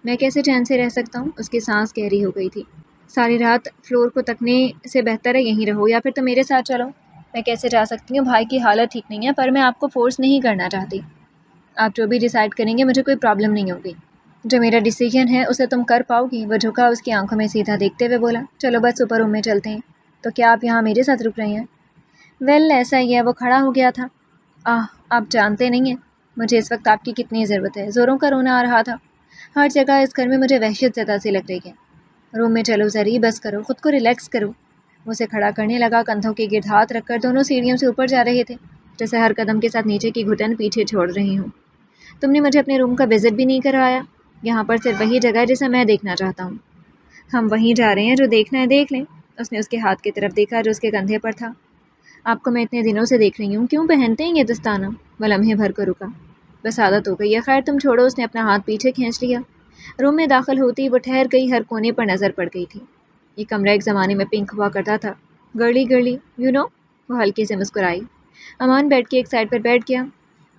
میں کیسے چین سے رہ سکتا ہوں؟ اس کی سانس گہری ہو گئی تھی۔ ساری رات فلور کو تکنے سے بہتر ہے یہیں رہو، یا پھر تو میرے ساتھ چلو۔ میں کیسے جا سکتی ہوں؟ بھائی کی حالت ٹھیک نہیں ہے، پر میں آپ کو فورس نہیں کرنا چاہتی۔ آپ جو بھی ڈیسائیڈ کریں گے مجھے کوئی پرابلم نہیں ہوگی۔ جو میرا ڈیسیجن ہے اسے تم کر پاؤ گی؟ وہ جھکا، اس کی آنکھوں میں سیدھا دیکھتے ہوئے بولا، چلو بس سپر روم میں چلتے ہیں۔ تو کیا آپ یہاں میرے ساتھ رک رہے ہیں؟ ویل ایسا ہی ہے۔ وہ کھڑا ہو گیا تھا۔ آپ جانتے نہیں ہیں مجھے اس وقت آپ کی کتنی ضرورت ہے۔ زوروں کا رونا آ رہا تھا۔ ہر جگہ اس گھر میں مجھے وحشت زدہ سی لگ رہی ہے۔ روم میں چلو زری، بس کرو، خود کو ریلیکس کرو۔ وہ اسے کھڑا کرنے لگا، کندھوں کے گرد ہاتھ رکھ کر دونوں سیڑھیوں سے اوپر جا رہے تھے، جیسے ہر قدم کے ساتھ نیچے کی گھٹن پیچھے چھوڑ رہی ہوں۔ تم نے مجھے اپنے روم کا وزٹ بھی نہیں کروایا۔ یہاں پر صرف وہی جگہ ہے جسے میں دیکھنا چاہتا ہوں۔ ہم وہیں جا رہے ہیں، جو دیکھنا ہے دیکھ لیں۔ اس نے اس کے ہاتھ کی طرف دیکھا جو اس کے کندھے پر تھا۔ آپ کو میں اتنے دنوں سے دیکھ رہی ہوں، کیوں پہنتے ہیں یہ دستانہ؟ وہ لمحے بھر کو رکا۔ بس عادت ہو گئی ہے، خیر تم چھوڑو۔ اس نے اپنا ہاتھ پیچھے کھینچ لیا۔ روم میں داخل ہوتی وہ ٹھہر گئی، ہر کونے پر نظر پڑ گئی تھی۔ یہ کمرہ ایک زمانے میں پنک ہوا کرتا تھا، گرلی گرلی، یو نو۔ وہ ہلکے سے مسکرائی۔ امان بیٹھ کے ایک سائڈ پر بیٹھ گیا۔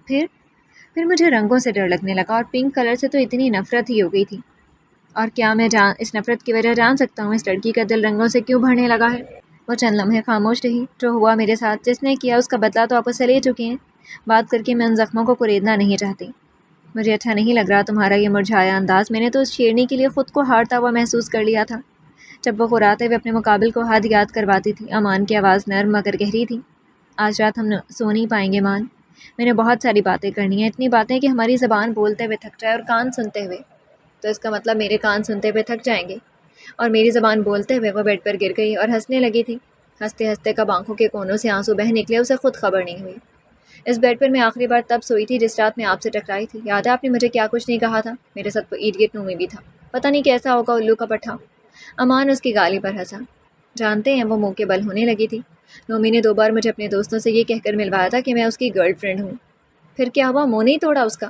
پھر مجھے رنگوں سے ڈر لگنے لگا، اور پنک کلر سے تو اتنی نفرت ہی ہو گئی تھی۔ اور کیا میں اس نفرت کی وجہ جان سکتا ہوں اس لڑکی کا دل رنگوں سے کیوں بھرنے لگا ہے؟ وہ چند لمحے خاموش رہی۔ جو ہوا میرے ساتھ، جس نے کیا، اس کا بدلہ تو آپ اسے لے چکے ہیں۔ بات کر کے میں ان زخموں کو کریدنا نہیں چاہتی۔ مجھے اچھا نہیں لگ رہا تمہارا یہ مرجھایا انداز۔ میں نے تو اس شیرنی کے لیے خود کو ہارتا ہوا محسوس کر لیا تھا جب وہ غراتے ہوئے اپنے مقابل کو حد یاد کرواتی تھی۔ امان کی آواز نرم مگر گہری تھی۔ آج رات ہم سو نہیں پائیں گے مان، میں نے بہت ساری باتیں کرنی ہیں، اتنی باتیں کہ ہماری زبان بولتے ہوئے تھک جائے اور کان سنتے ہوئے۔ تو اس کا مطلب میرے کان سنتے ہوئے تھک جائیں گے۔ اور میری زبان بولتے ہوئے وہ بیڈ پر گر گئی اور ہنسنے لگی تھی۔ ہنستے ہنستے کب آنکھوں کے کونوں سے آنسو بہہ نکلے اسے خود خبر نہیں ہوئی۔ اس بیڈ پر میں آخری بار تب سوئی تھی جس رات میں آپ سے ٹکرائی تھی۔ یاد ہے آپ نے مجھے کیا کچھ نہیں کہا تھا؟ میرے ساتھ وہ ایڈیٹ نومی بھی تھا، پتہ نہیں کیسا ہوگا، الو کا پٹھا۔ امان اس کی گالی پر ہنسا۔ جانتے ہیں وہ منہ کے بل ہونے لگی تھی۔ نومی نے 2 بار مجھے اپنے دوستوں سے یہ کہہ کر ملوایا تھا کہ میں اس کی گرل فرینڈ ہوں۔ پھر کیا ہوا؟ منہ نہیں توڑا اس کا؟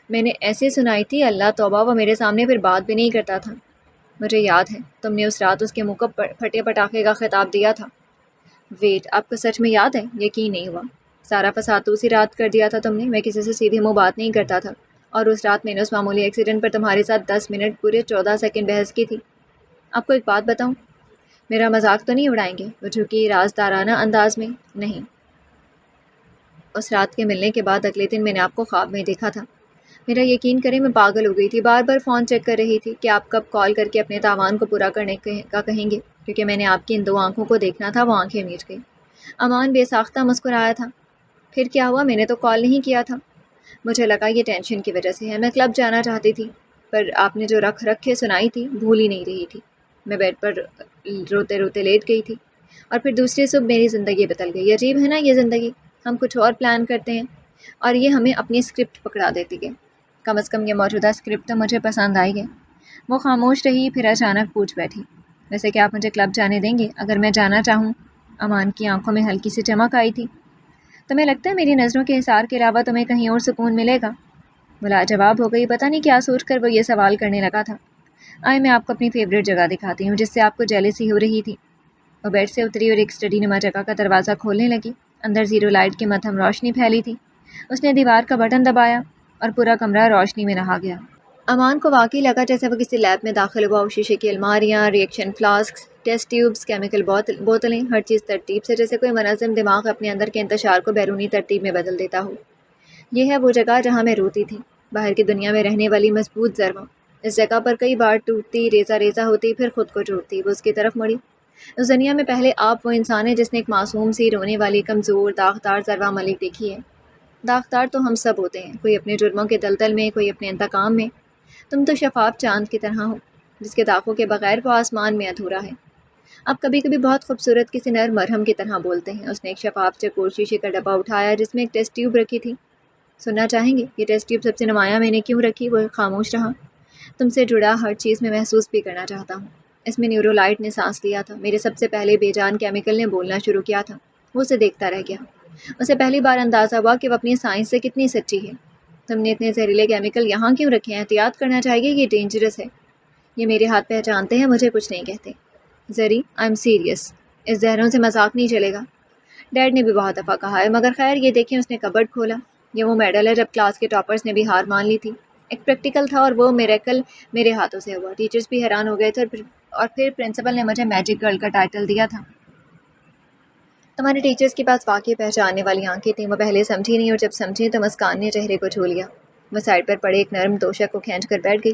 میں نے ایسی سنائی تھی، اللہ توبہ، وہ میرے سامنے پھر بات بھی نہیں کرتا تھا۔ مجھے یاد ہے تم نے اس رات اس کے منہ کو پھٹے پٹاخے کا خطاب دیا تھا۔ ویٹ، آپ کو سچ میں یاد ہے؟ یقین نہیں ہوا۔ سارا فساد تو اسی رات کر دیا تھا تم نے۔ میں کسی سے سیدھے منہ بات نہیں کرتا تھا، اور اس رات میں نے اس معمولی ایکسیڈنٹ پر تمہارے ساتھ 10 منٹ پورے 14 سیکنڈ بحث کی تھی۔ آپ کو ایک بات بتاؤں؟ میرا مذاق تو نہیں اڑائیں گے؟ وہ جھکی رازدارانہ انداز میں۔ نہیں۔ اس رات کے ملنے کے بعد اگلے دن میں نے آپ کو خواب میں دیکھا تھا۔ میرا یقین کریں میں پاگل ہو گئی تھی، بار بار فون چیک کر رہی تھی کہ آپ کب کال کر کے اپنے تاوان کو پورا کرنے کا کہیں گے، کیونکہ میں نے آپ کی ان 2 آنکھوں کو دیکھنا تھا۔ وہ آنکھیں میچ گئی۔ امان بے ساختہ مسکرایا تھا۔ پھر کیا ہوا؟ میں نے تو کال نہیں کیا تھا۔ مجھے لگا یہ ٹینشن کی وجہ سے ہے۔ میں کلب جانا چاہتی تھی، پر آپ نے جو رکھ کے سنائی تھی بھول ہی نہیں رہی تھی۔ میں بیڈ پر روتے روتے لیٹ گئی تھی، اور پھر دوسری صبح میری زندگی بدل گئی۔ عجیب ہے نا یہ زندگی، ہم کچھ اور پلان کرتے ہیں اور یہ ہمیں اپنی اسکرپٹ پکڑا دیتی ہے۔ کم از کم یہ موجودہ اسکرپٹ تو مجھے پسند آئی ہے۔ وہ خاموش رہی، پھر اچانک پوچھ بیٹھی، ویسے کہ آپ مجھے کلب جانے دیں گے اگر میں جانا چاہوں؟ امان کی آنکھوں میں ہلکی سی چمک آئی تھی۔ تمہیں لگتا ہے میری نظروں کے حصار کے علاوہ تمہیں کہیں اور سکون ملے گا؟ وہ لاجواب ہو گئی، پتہ نہیں کیا سوچ کر وہ یہ سوال کرنے لگا تھا۔ آئے میں آپ کو اپنی فیوریٹ جگہ دکھاتی ہوں جس سے آپ کو جیلسی ہو رہی تھی۔ وہ بیڈ سے اتری اور ایک اسٹڈی نما جگہ کا دروازہ کھولنے لگی۔ اندر زیرو لائٹ کی مدھم روشنی پھیلی تھی۔ اس نے دیوار کا بٹن دبایا اور پورا کمرہ روشنی میں نہا گیا۔ امان کو واقعی لگا جیسے وہ کسی لیب میں داخل ہوا ہو۔ شیشے کی الماریاں، ریئیکشن فلاسکس، ٹیسٹ ٹیوبس، کیمیکل بوتلیں، ہر چیز ترتیب سے، جیسے کوئی منظم دماغ اپنے اندر کے انتشار کو بیرونی ترتیب میں بدل دیتا ہو۔ یہ ہے وہ جگہ جہاں میں روتی تھی، باہر کی دنیا میں رہنے والی مضبوط ذرہ۔ اس جگہ پر کئی بار ٹوٹتی، ریزہ ریزہ ہوتی، پھر خود کو جوڑتی۔ وہ اس کی طرف مڑی۔ اس دنیا میں پہلے آپ وہ انسان ہے جس نے ایک معصوم سی رونے والی کمزور داغدار ذرہ ملک دیکھی ہے۔ داغدار تو ہم سب ہوتے ہیں، کوئی اپنے جرموں کے دلدل میں، کوئی اپنے انتقام میں۔ تم تو شفاف چاند کی طرح ہو جس کے داغوں کے بغیر وہ آسمان میں ادھورا ہے۔ اب کبھی کبھی بہت خوبصورت کسی نرم مرہم کی طرح بولتے ہیں۔ اس نے ایک شفاف چکور شیشے کا ڈبہ اٹھایا جس میں ایک ٹیسٹ ٹیوب رکھی تھی۔ سننا چاہیں گے یہ ٹیسٹ ٹیوب سب سے نمایاں میں نے کیوں رکھی؟ وہ خاموش رہا۔ تم سے جڑا ہر چیز میں محسوس بھی کرنا چاہتا ہوں۔ اس میں نیورولائٹ نے سانس لیا تھا، میرے سب سے پہلے بے جان کیمیکل نے بولنا شروع کیا تھا۔ وہ اسے دیکھتا رہ گیا۔ اسے پہلی بار اندازہ ہوا کہ وہ اپنی سائنس سے کتنی سچی ہے۔ تم نے اتنے زہریلے کیمیکل یہاں کیوں رکھے ہیں؟ احتیاط کرنا چاہیے، یہ ڈینجرس ہے۔ یہ میرے ہاتھ پہچانتے ہیں، مجھے کچھ نہیں کہتے۔ زری، آئی ایم سیریس، اس زہروں سے مذاق نہیں چلے گا۔ ڈیڈ نے بھی بہت دفعہ کہا ہے، مگر خیر یہ دیکھیں اس نے کبرڈ کھولا۔ یہ وہ میڈل ہے جب کلاس کے ٹاپرز نے بھی ہار مان لی تھی۔ ایک پریکٹیکل تھا اور وہ میریکل میرے ہاتھوں سے ہوا۔ ٹیچرز بھی حیران ہو گئے تھے اور پھر پرنسپل نے مجھے میجک گرل کا ٹائٹل دیا تھا۔ تمہارے ٹیچرز کے پاس واقعی پہچاننے والی آنکھیں تھیں۔ وہ پہلے سمجھی نہیں اور جب سمجھی تو مسکان نے چہرے کو چھو لیا۔ وہ سائڈ پر پڑے ایک نرم توشک کو کھینچ کر بیٹھ گئی۔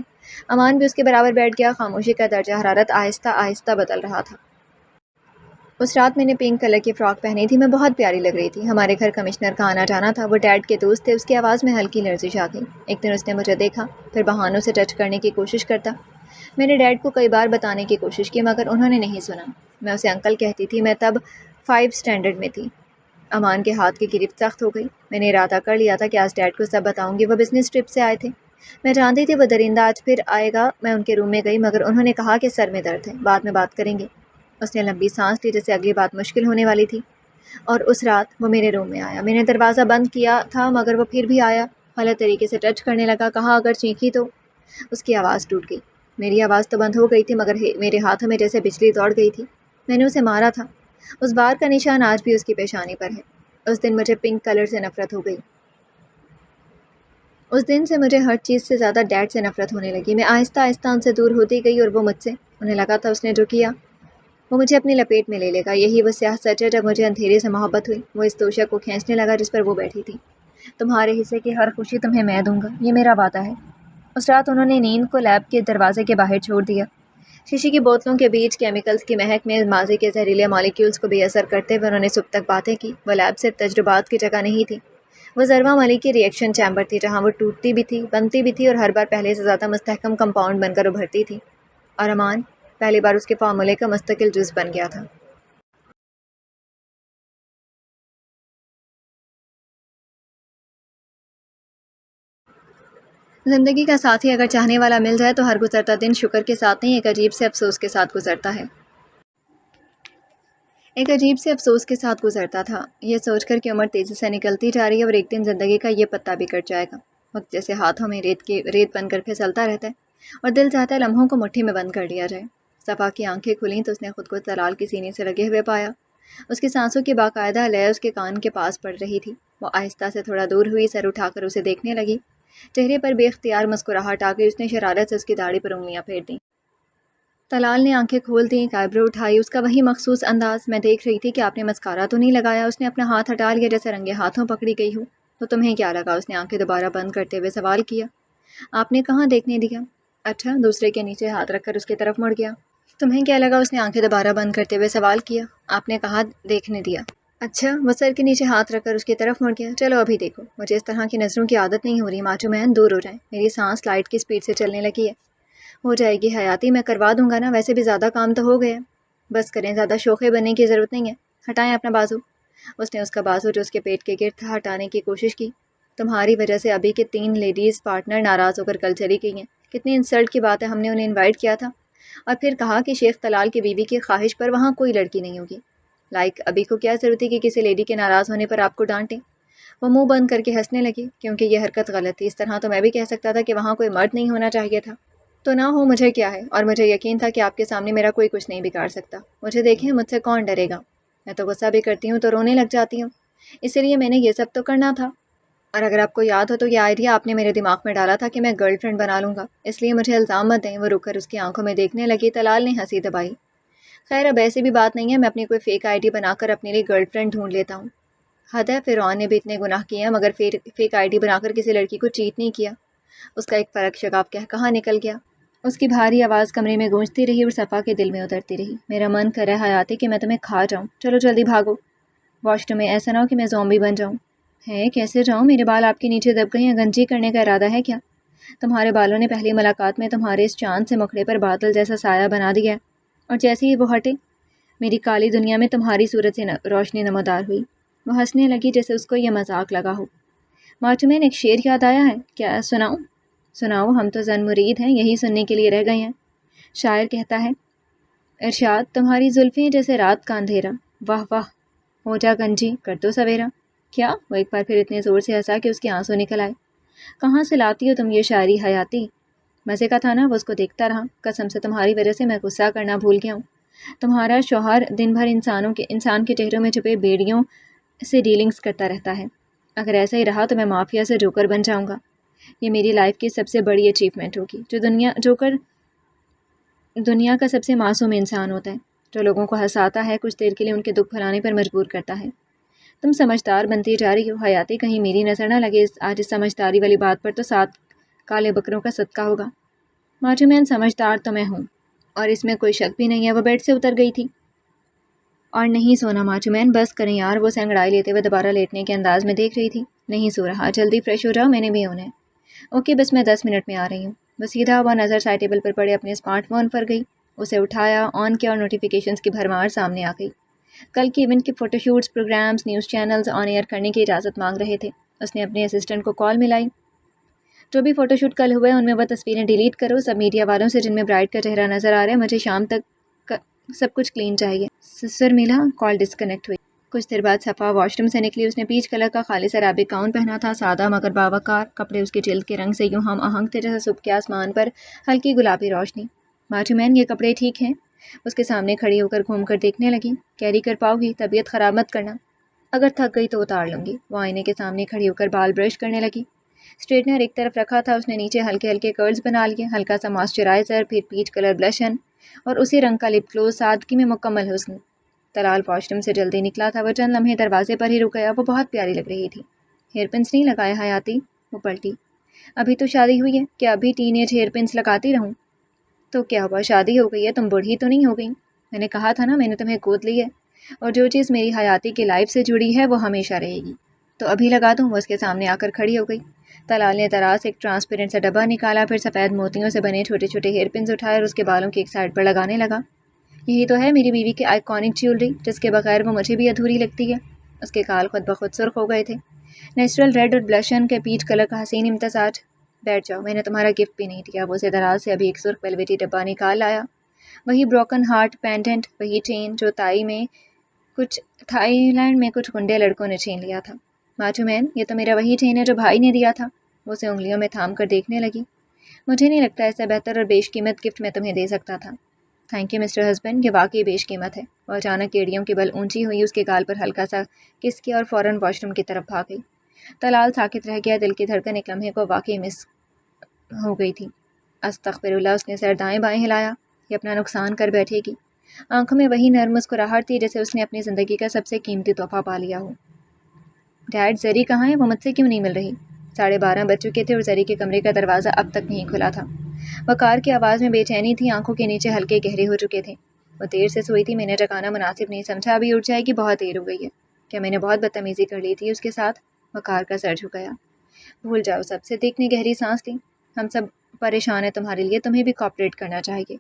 امان بھی اس کے برابر بیٹھ گیا۔ خاموشی کا درجہ حرارت آہستہ آہستہ بدل رہا تھا۔ اس رات میں نے پنک کلر کی فراک پہنی تھی، میں بہت پیاری لگ رہی تھی۔ ہمارے گھر کمشنر کا آنا جانا تھا، وہ ڈیڈ کے دوست تھے۔ اس کی آواز میں ہلکی لرزش آ گئی۔ ایک دن اس نے مجھے دیکھا، پھر بہانوں سے ٹچ کرنے کی کوشش کرتا۔ میں نے ڈیڈ کو کئی بار بتانے کی کوشش کی مگر انہوں نے نہیں سنا۔ میں اسے انکل کہتی تھی۔ میں تب 5 اسٹینڈرڈ میں تھی۔ امان کے ہاتھ کی گرفت سخت ہو گئی۔ میں نے ارادہ کر لیا تھا کہ آج ڈیڈ کو سب بتاؤں گی۔ وہ بزنس ٹرپ سے آئے تھے، میں جانتی تھی وہ درندہ آج پھر آئے گا۔ میں ان کے روم میں گئی مگر انہوں نے کہا کہ سر میں درد ہے، بعد میں بات کریں گے۔ اس نے لمبی سانس لی جیسے اگلی بات مشکل ہونے والی تھی۔ اور اس رات وہ میرے روم میں آیا۔ میں نے دروازہ بند کیا تھا مگر وہ پھر بھی آیا، غلط طریقے سے ٹچ کرنے لگا۔ کہا اگر چیخی تو۔ اس کی آواز ٹوٹ گئی۔ میری آواز تو بند ہو گئی تھی مگر میرے ہاتھوں میں جیسے بجلی دوڑ گئی تھی۔ میں نے اسے مارا تھا۔ اس بار کا نشان آج بھی اس کی پیشانی پر ہے۔ اس دن مجھے پنک کلر سے نفرت ہو گئی۔ اس دن سے مجھے ہر چیز سے زیادہ ڈیڈ سے نفرت ہونے لگی۔ میں آہستہ آہستہ ان سے دور ہوتی گئی اور وہ مجھ سے۔ انہیں لگا تھا اس نے جو کیا وہ مجھے اپنی لپیٹ میں لے لے گا۔ یہی وہ سیاہ سچ ہے۔ جب مجھے اندھیرے سے محبت ہوئی، وہ اس توشک کو کھینچنے لگا جس پر وہ بیٹھی تھی۔ تمہارے حصے کی ہر خوشی تمہیں میں دوں گا، یہ میرا وعدہ ہے۔ اس رات انہوں نے نیند کو لیب کے دروازے کے باہر چھوڑ دیا۔ شیشے کی بوتلوں کے بیچ کیمیکلز کی مہک میں ماضی کے زہریلے مالیکیولز کو بے اثر کرتے ہوئے انہوں نے صبح تک باتیں کی۔ وہ لیب صرف تجربات کی جگہ نہیں تھی، وہ ضربہ ملی کی ریئیکشن چیمبر تھی، جہاں وہ ٹوٹتی بھی تھی، بنتی بھی تھی اور ہر بار پہلے سے زیادہ مستحکم کمپاؤنڈ بن کر ابھرتی تھی، اور امان پہلی بار اس کے فارمولے کا مستقل جز بن گیا تھا۔ زندگی کا ساتھی اگر چاہنے والا مل جائے تو ہر گزرتا دن شکر کے ساتھ نہیں، ایک عجیب سے افسوس کے ساتھ گزرتا ہے۔ ایک عجیب سے افسوس کے ساتھ گزرتا تھا، یہ سوچ کر کہ عمر تیزی سے نکلتی جا رہی ہے اور ایک دن زندگی کا یہ پتا بھی کٹ جائے گا۔ وقت جیسے ہاتھوں میں ریت بن کر پھسلتا رہتا ہے اور دل چاہتا ہے لمحوں کو مٹھی میں بند کر لیا جائے۔ صفا کی آنکھیں کھلیں تو اس نے خود کو طلال کی سینے سے لگے ہوئے پایا۔ اس کی سانسوں کی باقاعدہ لے اس کے کان کے پاس پڑ رہی تھی۔ وہ آہستہ سے تھوڑا دور ہوئی، سر اٹھا کر اسے دیکھنے لگی۔ چہرے پر بے اختیار مسکراہٹ آ گئی، اس نے شرارت سے اس کی داڑھی پر انگلیاں پھیر دیں۔ طلال نے آنکھیں کھول دیں، ایک آئیبرو اٹھائی، اس کا وہی مخصوص انداز، میں دیکھ رہی تھی کہ آپ نے مسکارا تو نہیں لگایا۔ اس نے اپنا ہاتھ ہٹا لیا جیسے رنگے ہاتھوں پکڑی گئی ہو۔ تو تمہیں کیا لگا؟ اس نے آنکھیں دوبارہ بند کرتے ہوئے سوال کیا۔ آپ نے کہاں دیکھنے دیا؟ اچھا، دوسرے کے نیچے ہاتھ رکھ کر اس کی طرف مڑ گیا۔ تمہیں کیا لگا؟ اس نے آنکھیں دوبارہ بند کرتے ہوئے سوال کیا۔ آپ نے کہاں دیکھنے دیا؟ اچھا، وہ سر کے نیچے ہاتھ رکھ کر اس کی طرف مڑ گیا۔ چلو ابھی دیکھو، مجھے اس طرح کی نظروں کی عادت نہیں ہو رہی، ماچو مین دور ہو جائیں، میری سانس لائٹ کی سپیڈ سے چلنے لگی ہے۔ ہو جائے گی حیاتی، میں کروا دوں گا نا، ویسے بھی زیادہ کام تو ہو گیا۔ بس کریں، زیادہ شوخے بننے کی ضرورت نہیں ہے، ہٹائیں اپنا بازو۔ اس نے اس کا بازو جو اس کے پیٹ کے گرد تھا ہٹانے کی کوشش کی۔ تمہاری وجہ سے ابھی کے 3 لیڈیز پارٹنر ناراض ہو کر کل چلی گئی ہیں، کتنی انسلٹ کی بات ہے، ہم نے انہیں انوائٹ کیا تھا اور پھر کہا کہ شیخ طلال کی بیوی کی خواہش پر وہاں کوئی لڑکی نہیں ہوگی۔ ابھی کو کیا ضرورت ہے کہ کسی لیڈی کے ناراض ہونے پر آپ کو ڈانٹیں؟ وہ منہ بند کر کے ہنسنے لگی، کیونکہ یہ حرکت غلط تھی، اس طرح تو میں بھی کہہ سکتا تھا کہ وہاں کوئی مرد نہیں ہونا چاہیے تھا۔ تو نہ ہو، مجھے کیا ہے، اور مجھے یقین تھا کہ آپ کے سامنے میرا کوئی کچھ نہیں بگاڑ سکتا۔ مجھے دیکھیں، مجھ سے کون ڈرے گا؟ میں تو غصہ بھی کرتی ہوں تو رونے لگ جاتی ہوں، اسی لیے میں نے یہ سب تو کرنا تھا۔ اور اگر آپ کو یاد ہو تو یہ آئیڈیا آپ نے میرے دماغ میں ڈالا تھا کہ میں گرل فرینڈ بنا لوں گا، اس لیے مجھے الزام مت دیں۔ وہ رک کر اس کی آنکھوں میں دیکھنے لگی۔ طلال نے ہنسی دبائی۔ خیر، اب ایسی بھی بات نہیں ہے، میں اپنی کوئی فیک آئی ڈی بنا کر اپنے لیے گرل فرینڈ ڈھونڈ لیتا ہوں۔ حد ہے، فرعون نے بھی اتنے گناہ کیے ہیں مگر فیک آئی ڈی بنا کر کسی لڑکی کو چیٹ نہیں کیا۔ اس کا ایک فرق شگاف کہاں نکل گیا۔ اس کی بھاری آواز کمرے میں گونجتی رہی اور صفا کے دل میں اترتی رہی۔ میرا من کر رہا ہے حیاتی کہ میں تمہیں کھا جاؤں، چلو جلدی بھاگو واش روم میں، ایسا نہ ہو کہ میں زومبی بن جاؤں۔ ہے کیسے جاؤں؟ میرے بال آپ کے نیچے دب گئے ہیں، گنجی کرنے کا ارادہ ہے کیا؟ تمہارے بالوں نے پہلی ملاقات میں تمہارے اس چاند سے مکھڑے پر بادل جیسا سایہ بنا دیا ہے، اور جیسے ہی وہ ہٹے میری کالی دنیا میں تمہاری صورت سے روشنی نمودار ہوئی۔ وہ ہنسنے لگی جیسے اس کو یہ مذاق لگا ہو۔ ماچومین، ایک شعر یاد آیا ہے، کیا سناؤں؟ سناؤ، ہم تو زن مرید ہیں، یہی سننے کے لیے رہ گئے ہیں۔ شاعر کہتا ہے، ارشاد تمہاری زلفیں جیسے رات کا اندھیرا، واہ واہ ہو جا گنجی کر دو سویرا۔ کیا؟ وہ ایک بار پھر اتنے زور سے ہنسا کہ اس کے آنسو نکل آئے۔ کہاں سے لاتی ہو تم یہ شاعری حیاتی؟ مزے کا تھا نا؟ وہ اس کو دیکھتا رہا۔ قسم سے تمہاری وجہ سے میں غصہ کرنا بھول گیا ہوں۔ تمہارا شوہر دن بھر انسان کے چہروں میں چھپے بیڑیوں سے ڈیلنگز کرتا رہتا ہے، اگر ایسا ہی رہا تو میں مافیا سے جوکر بن جاؤں گا۔ یہ میری لائف کی سب سے بڑی اچیومنٹ ہوگی۔ جوکر دنیا کا سب سے معصوم انسان ہوتا ہے، جو لوگوں کو ہنساتا ہے، کچھ دیر کے لیے ان کے دکھ بھلانے پر مجبور کرتا ہے۔ تم سمجھدار بنتی جا رہی ہو حیاتی، کہیں میری نظر نہ لگے آج اس سمجھداری والی بات پر تو 7 کالے بکروں کا صدقہ ہوگا۔ ماچومین، سمجھدار تو میں ہوں اور اس میں کوئی شک بھی نہیں ہے۔ وہ بیڈ سے اتر گئی تھی۔ اور نہیں سونا ماچومین، بس کریں یار۔ وہ سینگڑائی لیتے ہوئے دوبارہ لیٹنے کے انداز میں دیکھ رہی تھی۔ نہیں سو رہا، جلدی فریش ہو جاؤ، میں نے بھی ہونا ہے۔ اوکے، بس میں 10 منٹ میں آ رہی ہوں۔ وہ سیدھا ہوا نظر سائڈ ٹیبل پر پڑے اپنے اسمارٹ فون پر گئی، اسے اٹھایا، آن کیا اور نوٹیفیکیشنز کی بھرمار سامنے آ گئی۔ کل کے ایونٹ کے photo shoots, programmes, news channels on air کرنے کی اجازت مانگ رہے تھے۔ اس نے اپنے اسسٹنٹ کو کال ملائی۔ جو بھی فوٹو شوٹ کل ہوئے ان میں وہ تصویریں ڈیلیٹ کرو، سب میڈیا والوں سے جن میں برائڈ کا چہرہ نظر آ رہا ہے، مجھے شام تک سب کچھ کلین چاہیے۔ سر ملا، کال ڈسکنیکٹ ہوئی۔ کچھ دیر بعد صفا واش روم سے نکلی۔ اس نے پیچ کلر کا خالص عربک گاؤن پہنا تھا، سادہ مگر باوقار۔ کپڑے اس کی جلد کے رنگ سے یوں ہم آہنگ تھے جیسے صبح کے آسمان پر ہلکی گلابی روشنی۔ ماچومین، یہ کپڑے ٹھیک ہیں؟ اس کے سامنے کھڑی ہو کر گھوم کر دیکھنے لگی۔ کیری کر پاؤ گی؟ طبیعت خراب مت کرنا۔ اگر تھک گئی تو اتار لوں گی۔ وہ آئینے کے سامنے کھڑی ہو کر بال برش کرنے لگی۔ اسٹریٹنر ایک طرف رکھا تھا، اس نے نیچے ہلکے ہلکے کرلز بنا لیے، ہلکا سا ماسچرائزر، پھر پیچ کلر بلشن اور اسی رنگ کا لپ گلوز، سادگی میں مکمل حسن۔ طلال واش روم سے جلدی نکلا تھا، وہ چند لمحے دروازے پر ہی رک گیا۔ وہ بہت پیاری لگ رہی تھی۔ ہیئر پنس نہیں لگائے حیاتی؟ وہ پلٹی۔ ابھی تو شادی ہوئی ہے، کیا ابھی ٹین ایج ہیئر پنس لگاتی رہوں؟ تو کیا ہوا، شادی ہو گئی ہے، تم بوڑھی تو نہیں ہو گئی؟ میں نے کہا تھا نا، میں نے تمہیں گود لی ہے، اور جو چیز میری حیاتی کی لائف سے جڑی ہے وہ ہمیشہ رہے گی۔ تو ابھی لگا دوں؟ وہ اس کے سامنے آ کر کھڑی ہو گئی۔ طلال نے دراز سے ایک ٹرانسپیرنٹ سا ڈبہ نکالا، پھر سفید موتیوں سے بنے چھوٹے چھوٹے ہیئر پنز اٹھائے اور اس کے بالوں کی ایک سائڈ پر لگانے لگا۔ یہی تو ہے میری بیوی کی آئیکونک جیولری، جس کے بغیر وہ مجھے بھی ادھوری لگتی ہے۔ اس کے گال خود بخود سرخ ہو گئے تھے، نیچرل ریڈ اور بلشن کے پیچ کلر کا حسین امتزاج۔ بیٹھ جاؤ، میں نے تمہارا گفٹ بھی نہیں دیا۔ وہ اسے دراز سے ابھی ایک سرخ ویلویٹی ڈبہ نکال لایا، وہی بروکن ہارٹ پینڈنٹ، وہی چین جو تھائی لینڈ میں کچھ گنڈے لڑکوں نے چھین لیا تھا۔ ماچو مین، یہ تو میرا وہی چین ہے جو بھائی نے دیا تھا۔ وہ اسے انگلیوں میں تھام کر دیکھنے لگی۔ مجھے نہیں لگتا ایسا بہتر اور بیش قیمت گفٹ میں تمہیں دے سکتا تھا۔ تھینک یو مسٹر ہسبینڈ، یہ واقعی بیش قیمت ہے۔ وہ اچانک ایڑیوں کی بل اونچی ہوئی، اس کے گال پر ہلکا سا کس کیا اور فوراً واش روم کی طرف بھاگ گئی۔ طلال ساکت رہ گیا، دل کی دھڑکن ایک لمحے کو واقعی مس ہو گئی تھی۔ استغفر اللہ، اس نے سر دائیں بائیں ہلایا، یہ اپنا نقصان کر بیٹھے گی۔ آنکھوں میں وہی نرم مسکراہٹ تھی جیسے اس نے اپنی زندگی کا سب سے قیمتی تحفہ پا لیا ہو۔ ڈیڈ، زری کہاں ہے؟ وہ مجھ سے کیوں نہیں مل رہی؟ 12:30 بج چکے تھے اور زری کے کمرے کا دروازہ اب تک نہیں کھلا تھا۔ وقار کی آواز میں بے چینی تھی، آنکھوں کے نیچے ہلکے گہرے ہو چکے تھے۔ وہ دیر سے سوئی تھی، میں نے جگانا مناسب نہیں سمجھا، ابھی اٹھ جائے گی، بہت دیر ہو گئی ہے۔ کیا میں نے بہت بدتمیزی کر لی تھی اس کے ساتھ؟ وقار کا سر جھکایا۔ بھول جاؤ سب، صدیق نے گہری سانس لی۔ ہم سب پریشان ہیں تمہارے لیے، تمہیں بھی کوآپریٹ کرنا چاہیے۔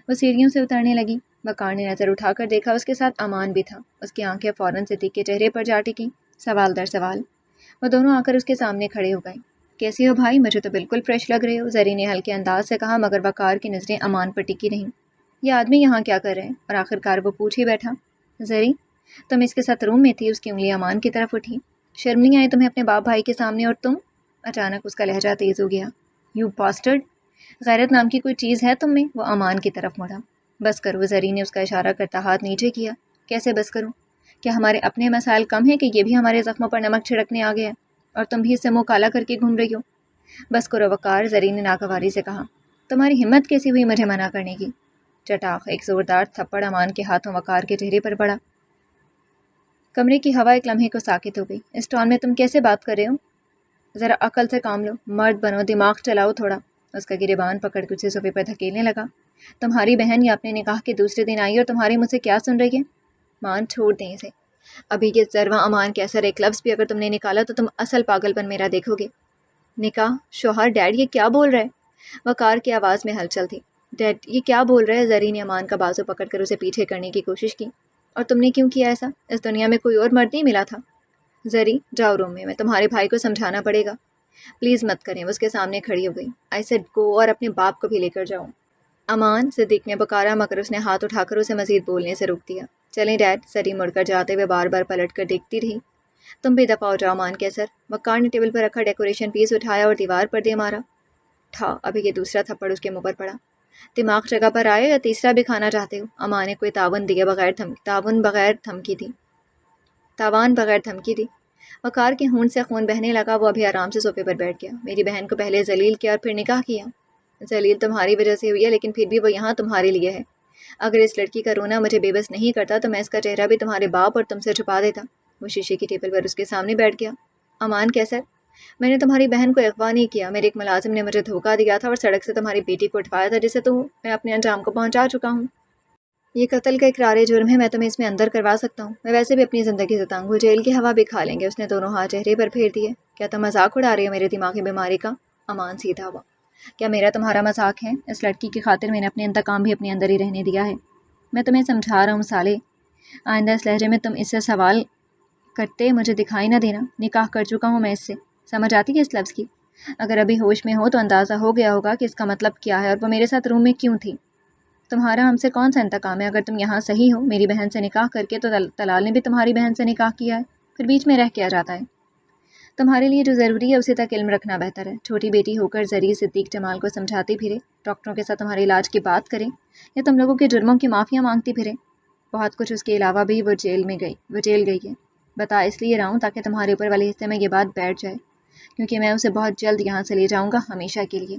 وہ سیڑھیوں سے اترنے لگی۔ وقار نے نظر اٹھا کر دیکھا، اس کے ساتھ امان بھی تھا۔ اس کی آنکھیں فوراً صدیق کے چہرے پر جا ٹکیں، سوال در سوال۔ وہ دونوں آ کر اس کے سامنے کھڑے ہو گئے۔ کیسی ہو بھائی؟ مجھے تو بالکل فریش لگ رہے ہو، زری نے ہلکے انداز سے کہا، مگر وقار کی نظریں امان پر ٹکی رہیں۔ یہ آدمی یہاں کیا کر رہے ہیں؟ اور آخرکار وہ پوچھ ہی بیٹھا۔ زری، تم اس کے ساتھ روم میں تھی؟ اس کی انگلی امان کی طرف اٹھی۔ شرم نہیں آئی تمہیں اپنے باپ بھائی کے سامنے؟ اور تم؟ اچانک اس کا لہجہ تیز ہو گیا۔ یو باسٹرڈ، غیرت نام کی کوئی چیز ہے تم میں؟ وہ امان کی طرف مڑا۔ بس کرو، زری نے اس کا اشارہ کرتا ہاتھ نیچے کیا۔ کیسے بس کروں؟ کیا ہمارے اپنے مسائل کم ہیں کہ یہ بھی ہمارے زخموں پر نمک چھڑکنے آ گیا ہے اور تم بھی اس سے منہ کالا کر کے گھوم رہی ہو؟ بس کرو وقار، زری نے ناگواری سے کہا۔ تمہاری ہمت کیسی ہوئی مجھے منع کرنے کی؟ چٹاخ ایک زوردار تھپڑ امان کے ہاتھوں وقار کے چہرے پر پڑا۔ کمرے کی ہوا ایک لمحے کو ساکت ہو گئی۔ اس ٹون میں تم کیسے بات کر رہے ہو؟ ذرا عقل سے کام لو، مرد بنو، دماغ چلاؤ تھوڑا۔ اس کا گریبان پکڑ کے اسے صوفے پر دھکیلنے لگا۔ تمہاری بہن یہ اپنے نکاح کے دوسرے دن آئی اور تمہاری مجھ سے کیا سن رہی ہے؟ مان چھوڑ دیں اسے۔ ابھی یہ ذرواں امان کے اثر ایک لفظ بھی اگر تم نے نکالا تو تم اصل پاگل پن میرا دیکھو گے۔ نکاح، شوہر، ڈیڈ یہ کیا بول رہا ہے؟ وقار کی آواز میں ہلچل تھی۔ ڈیڈ یہ کیا بول رہا ہے؟ زری نے امان کا بازو پکڑ کر اسے پیچھے کرنے کی کوشش کی۔ اور تم نے کیوں کیا ایسا؟ اس دنیا میں کوئی اور مرد نہیں ملا تھا؟ زری جاؤ روم میں تمہارے بھائی کو سمجھانا پڑے گا۔ پلیز مت کریں، وہ اس کے سامنے کھڑی ہو گئی۔ آئی سیڈ گو، اور اپنے باپ کو بھی لے کر جاؤ۔ امان، صدیق نے پکارا مگر اس نے ہاتھ اٹھا کر اسے مزید بولنے سے روک دیا۔ چلیں ڈیڈ، زری مڑ کر جاتے ہوئے بار بار پلٹ کر دیکھتی رہی۔ تم بھی دفعہ ہو جاؤ امان کے اثر۔ وقار نے ٹیبل پر رکھا ڈیکوریشن پیس اٹھایا اور دیوار پر دے مارا۔ ٹھا، ابھی یہ دوسرا تھپڑ اس کے منہ پر پڑا۔ دماغ جگہ پر آئے یا تیسرا بھی کھانا چاہتے ہو؟ امان نے کوئی تاوان بغیر دھمکی دی۔ وقار کے ہونٹ سے خون بہنے لگا، وہ ابھی آرام سے صوفے پر بیٹھ گیا۔ میری بہن کو پہلے ذلیل کیا اور پھر نکاح کیا۔ ذلیل تمہاری وجہ سے ہوئی ہے، لیکن پھر بھی وہ یہاں تمہارے لیے ہے۔ اگر اس لڑکی کا رونا مجھے بے بس نہیں کرتا تو میں اس کا چہرہ بھی تمہارے باپ اور تم سے چھپا دیتا۔ وہ شیشے کی ٹیبل پر اس کے سامنے بیٹھ گیا۔ امان کیسا؟ میں نے تمہاری بہن کو اغوا نہیں کیا، میرے ایک ملازم نے مجھے دھوکہ دیا تھا اور سڑک سے تمہاری بیٹی کو اٹھوایا تھا، جسے تو میں اپنے انجام کو پہنچا چکا ہوں۔ یہ قتل کا اقرار جرم ہے، میں تمہیں اس میں اندر کروا سکتا ہوں۔ میں ویسے بھی اپنی زندگی سے تنگ ہوں، جیل کی ہوا بھی کھا لیں گے۔ اس نے دونوں ہاتھ چہرے پر پھیر دیے۔ کیا تم مذاق اڑا رہے ہو میرے دماغی بیماری کا؟ امان سیدھا ہوا۔ کیا میرا تمہارا مذاق ہے؟ اس لڑکی کی خاطر میں نے اپنے انتقام بھی اپنے اندر ہی رہنے دیا ہے۔ میں تمہیں سمجھا رہا ہوں سالے، آئندہ اس لہجے میں تم اس سے سوال کرتے مجھے دکھائی نہ دینا۔ نکاح کر چکا ہوں میں اس سے، سمجھ آتی ہے اس لفظ کی؟ اگر ابھی ہوش میں ہو تو اندازہ ہو گیا ہوگا کہ اس کا مطلب کیا ہے اور وہ میرے ساتھ روم میں کیوں تھی۔ تمہارا ہم سے کون سا انتقام ہے؟ اگر تم یہاں صحیح ہو میری بہن سے نکاح کر کے، تو طلال نے بھی تمہاری بہن سے نکاح کیا ہے، پھر بیچ میں رہ کیا جاتا ہے؟ تمہارے لیے جو ضروری ہے اسی تک علم رکھنا بہتر ہے۔ چھوٹی بیٹی ہو کر زری صدیق جمال کو سمجھاتی پھرے، ڈاکٹروں کے ساتھ تمہارے علاج کی بات کریں، یا تم لوگوں کے جرموں کی معافیاں مانگتی پھرے۔ بہت کچھ اس کے علاوہ بھی وہ جیل گئی ہے۔ بتا اس لیے رہا ہوں تاکہ تمہارے اوپر والے حصے میں یہ بات بیٹھ جائے، کیونکہ میں اسے بہت جلد یہاں سے لے جاؤں گا، ہمیشہ کے لیے۔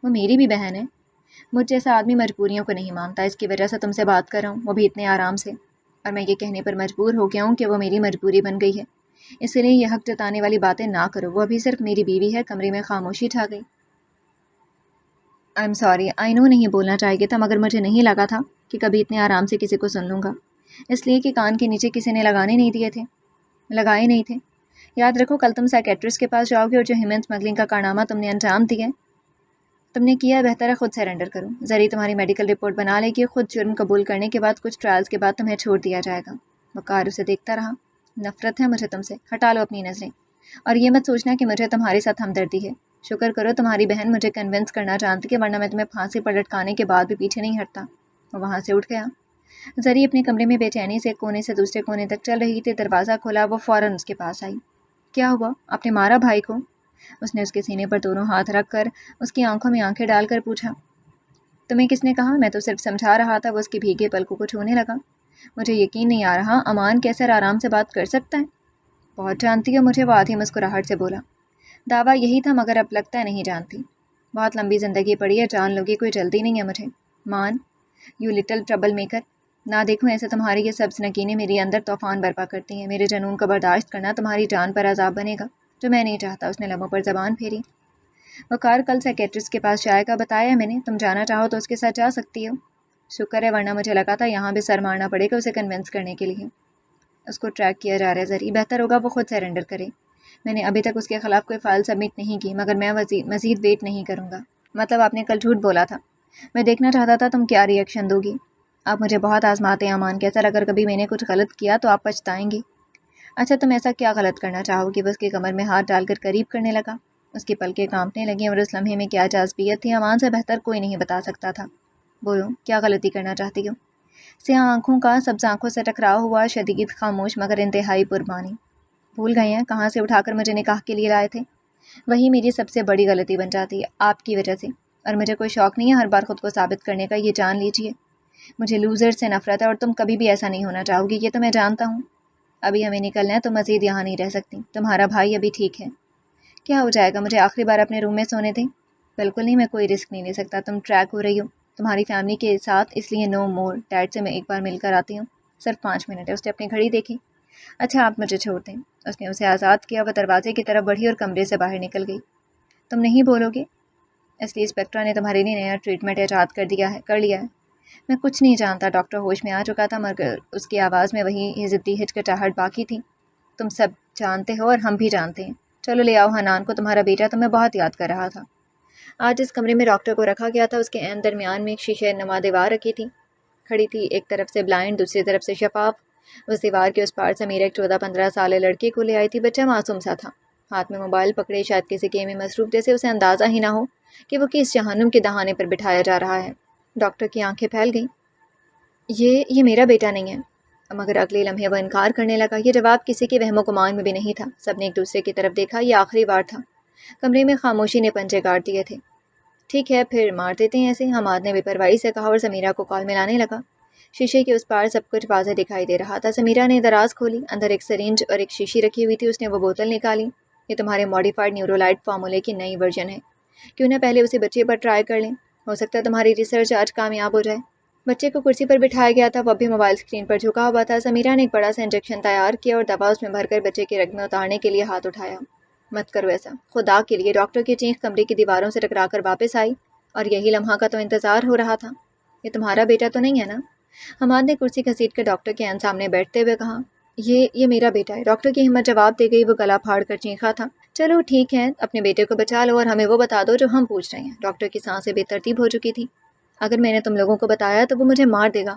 وہ میری بھی بہن ہے۔ مجھ جیسا آدمی مجبوریوں کو نہیں مانتا، اس کی وجہ سے تم سے بات کر رہا ہوں، وہ بھی اتنے آرام سے، اور میں یہ کہنے پر مجبور ہو گیا ہوں کہ وہ میری مجبوری بن گئی ہے۔ اس لیے یہ حق جتانے والی باتیں نہ کرو، وہ ابھی صرف میری بیوی ہے۔ کمرے میں خاموشی چھا گئی۔ آئی ایم سوری، آئی نو نہیں بولنا چاہیے تھا، مگر مجھے نہیں لگا تھا کہ کبھی اتنے آرام سے کسی کو سن لوں گا، اس لیے کہ کان کے نیچے کسی نے لگائے نہیں تھے۔ یاد رکھو کل تم سائیکیٹرسٹ کے پاس جاؤ گے اور جو ہیومن اسمگلنگ کا کارنامہ تم نے انجام دیا تم نے کیا بہتر ہے خود سرنڈر کرو. زری تمہاری میڈیکل رپورٹ بنا لے گی. خود جرم قبول کرنے کے بعد کچھ ٹرائلز کے بعد تمہیں چھوڑ دیا جائے گا. وقار اسے دیکھتا رہا. نفرت ہے مجھے تم سے. ہٹا لو اپنی نظریں. اور یہ مت سوچنا کہ مجھے تمہارے ساتھ ہمدردی ہے. شکر کرو تمہاری بہن مجھے کنونس کرنا چاہتی ہے ورنہ میں تمہیں پھانسی پر لٹکانے کے بعد بھی پیچھے نہیں ہٹتا. وہ وہاں سے اٹھ گیا. زری اپنے کمرے میں بے چینی سے ایک کونے سے دوسرے کونے تک چل رہی تھی. دروازہ کھولا. وہ فوراً اس کے پاس آئی. کیا ہوا؟ آپ نے مارا بھائی کو؟ اس نے اس کے سینے پر دونوں ہاتھ رکھ کر اس کی آنکھوں میں آنکھیں ڈال کر پوچھا. تمہیں کس نے کہا؟ میں تو صرف سمجھا رہا تھا. وہ اس کے بھیگے پلکوں کو چھونے لگا. مجھے یقین نہیں آ رہا امان کیسر آرام سے بات کر سکتا ہے. بہت جانتی ہو مجھے. وہ آدھی مسکراہٹ سے بولا. دعویٰ یہی تھا مگر اب لگتا ہے نہیں جانتی. بہت لمبی زندگی پڑی ہے. جان لوگی. کوئی جلدی نہیں ہے مجھے. مان یو لٹل ٹربل میکر. نہ دیکھوں ایسے تمہاری یہ سبز نگینیں میری اندر طوفان برپا کرتی ہیں. میرے جنون کو برداشت کرنا تمہاری جان پر عذاب بنے گا جو میں نہیں چاہتا. اس نے لبوں پر زبان پھیری. وقار کل سائیکیٹرسٹ کے پاس جائے گا. بتایا میں نے. تم جانا چاہو تو اس کے ساتھ جا سکتی ہو. شکر ہے ورنہ مجھے لگا تھا یہاں بھی سر مارنا پڑے گا اسے کنونس کرنے کے لیے. اس کو ٹریک کیا جا رہا ہے زری. بہتر ہوگا وہ خود سرنڈر کرے. میں نے ابھی تک اس کے خلاف کوئی فائل سبمٹ نہیں کی مگر میں مزید ویٹ نہیں کروں گا. مطلب آپ نے کل جھوٹ بولا تھا. میں دیکھنا چاہتا تھا تم کیا ری ایکشن دو گی. آپ مجھے بہت آزماتے ہیں امان کیسر. اگر کبھی میں نے کچھ غلط کیا تو آپ پچھتائیں گی. اچھا تم ایسا کیا غلط کرنا چاہو گی؟ وہ اس کی کمر میں ہاتھ ڈال کر قریب کرنے لگا. اس کی پلکیں کانپنے لگیں اور اس لمحے میں کیا جاذبیت تھی امان سے بہتر کوئی نہیں بتا سکتا تھا. بولو کیا غلطی کرنا چاہتی ہو؟ سیاہ آنکھوں کا سبز آنکھوں سے ٹکراؤ ہوا شدید خاموش مگر انتہائی پربانی. بھول گئے ہیں کہاں سے اٹھا کر مجھے نکاح کے لیے لائے تھے؟ وہی میری سب سے بڑی غلطی بن جاتی ہے آپ کی وجہ سے. اور مجھے کوئی شوق نہیں ہے ہر بار خود کو ثابت کرنے کا. یہ جان لیجیے مجھے لوزر سے نفرت ہے اور تم کبھی بھی ایسا نہیں ہونا چاہو گی. یہ تو میں جانتا ہوں. ابھی ہمیں نکلنا ہے. تم مزید یہاں نہیں رہ سکتی. تمہارا بھائی ابھی ٹھیک ہے. کیا ہو جائے گا؟ مجھے آخری بار اپنے روم میں سونے دیں. بالکل نہیں. میں کوئی رسک نہیں لے سکتا. تم ٹریک ہو رہی ہو تمہاری فیملی کے ساتھ اس لیے نو مور. ڈیڈ سے میں ایک بار مل کر آتی ہوں. صرف 5 منٹ ہے. اس نے اپنی گھڑی دیکھی. اچھا آپ مجھے چھوڑ دیں. اس نے اسے آزاد کیا. وہ دروازے کی طرف بڑھی اور کمرے سے باہر نکل گئی. تم نہیں بولو گے اس لیے اسپیکٹرا نے تمہارے لیے نیا ٹریٹمنٹ ایجاد کر لیا ہے. میں کچھ نہیں جانتا. ڈاکٹر ہوش میں آ چکا تھا مگر اس کی آواز میں وہی ضدی ہچکچاہٹ باقی تھی. تم سب جانتے ہو اور ہم بھی جانتے ہیں. چلو لے آؤ حنان کو. تمہارا بیٹا تمہیں بہت یاد کر رہا تھا. آج اس کمرے میں ڈاکٹر کو رکھا گیا تھا. اس کے عین درمیان میں ایک شیشے نما دیوار رکھی تھی. کھڑی تھی ایک طرف سے بلائنڈ دوسری طرف سے شفاف. اس دیوار کے اس پار سمیر ایک 14-15 سالہ لڑکے کو لے آئی تھی. بچہ معصوم سا تھا. ہاتھ میں موبائل پکڑے شاید کسی گیم میں مصروف جیسے اسے اندازہ ہی نہ ہو کہ وہ کس جہنم کے دہانے پر بٹھایا جا رہا ہے. ڈاکٹر کی آنکھیں پھیل گئیں. یہ میرا بیٹا نہیں ہے. مگر اگلے لمحے وہ انکار کرنے لگا. یہ جواب کسی کے وہم و گمان میں بھی نہیں تھا. سب نے ایک دوسرے کی طرف دیکھا. یہ آخری بار تھا. کمرے میں خاموشی نے پنجے گاڑ دیے تھے. ٹھیک ہے پھر مار دیتے ہیں ایسے. حماد نے بے پرواہی سے کہا اور سمیرہ کو کال ملانے لگا. شیشے کے اس پار سب کچھ واضح دکھائی دے رہا تھا. سمیرہ نے دراز کھولی. اندر ایک سرنج اور ایک شیشی رکھی ہوئی تھی. اس نے وہ بوتل نکالی. یہ تمہارے ماڈیفائڈ نیورولائٹ فارمولے کی نئی ورژن ہے. کیوں نہ پہلے اسے بچے پر ٹرائی کر لیں. ہو سکتا ہے تمہاری ریسرچ آج کامیاب ہو جائے. بچے کو کرسی پر بٹھایا گیا تھا. وہ ابھی موبائل اسکرین پر جھکا ہوا تھا. سمیرہ نے ایک بڑا سا انجیکشن تیار کیا اور دوا اس میں بھر کر بچے کے رگ میں اتارنے کے لیے ہاتھ اٹھایا. مت کرو ایسا خدا کے لیے. ڈاکٹر کی چینخ کمرے کی دیواروں سے ٹکرا کر واپس آئی. اور یہی لمحہ کا تو انتظار ہو رہا تھا. یہ تمہارا بیٹا تو نہیں ہے نا؟ حماد نے کرسی گھسیٹ کر ڈاکٹر کے عین سامنے بیٹھتے ہوئے کہا. یہ میرا بیٹا ہے. ڈاکٹر کی ہمت جواب دے گئی. وہ گلا پھاڑ کر چینخا تھا. چلو ٹھیک ہے اپنے بیٹے کو بچا لو اور ہمیں وہ بتا دو جو ہم پوچھ رہے ہیں. ڈاکٹر کی سانسیں بے ترتیب ہو چکی تھی. اگر میں نے تم لوگوں کو بتایا تو وہ مجھے مار دے گا.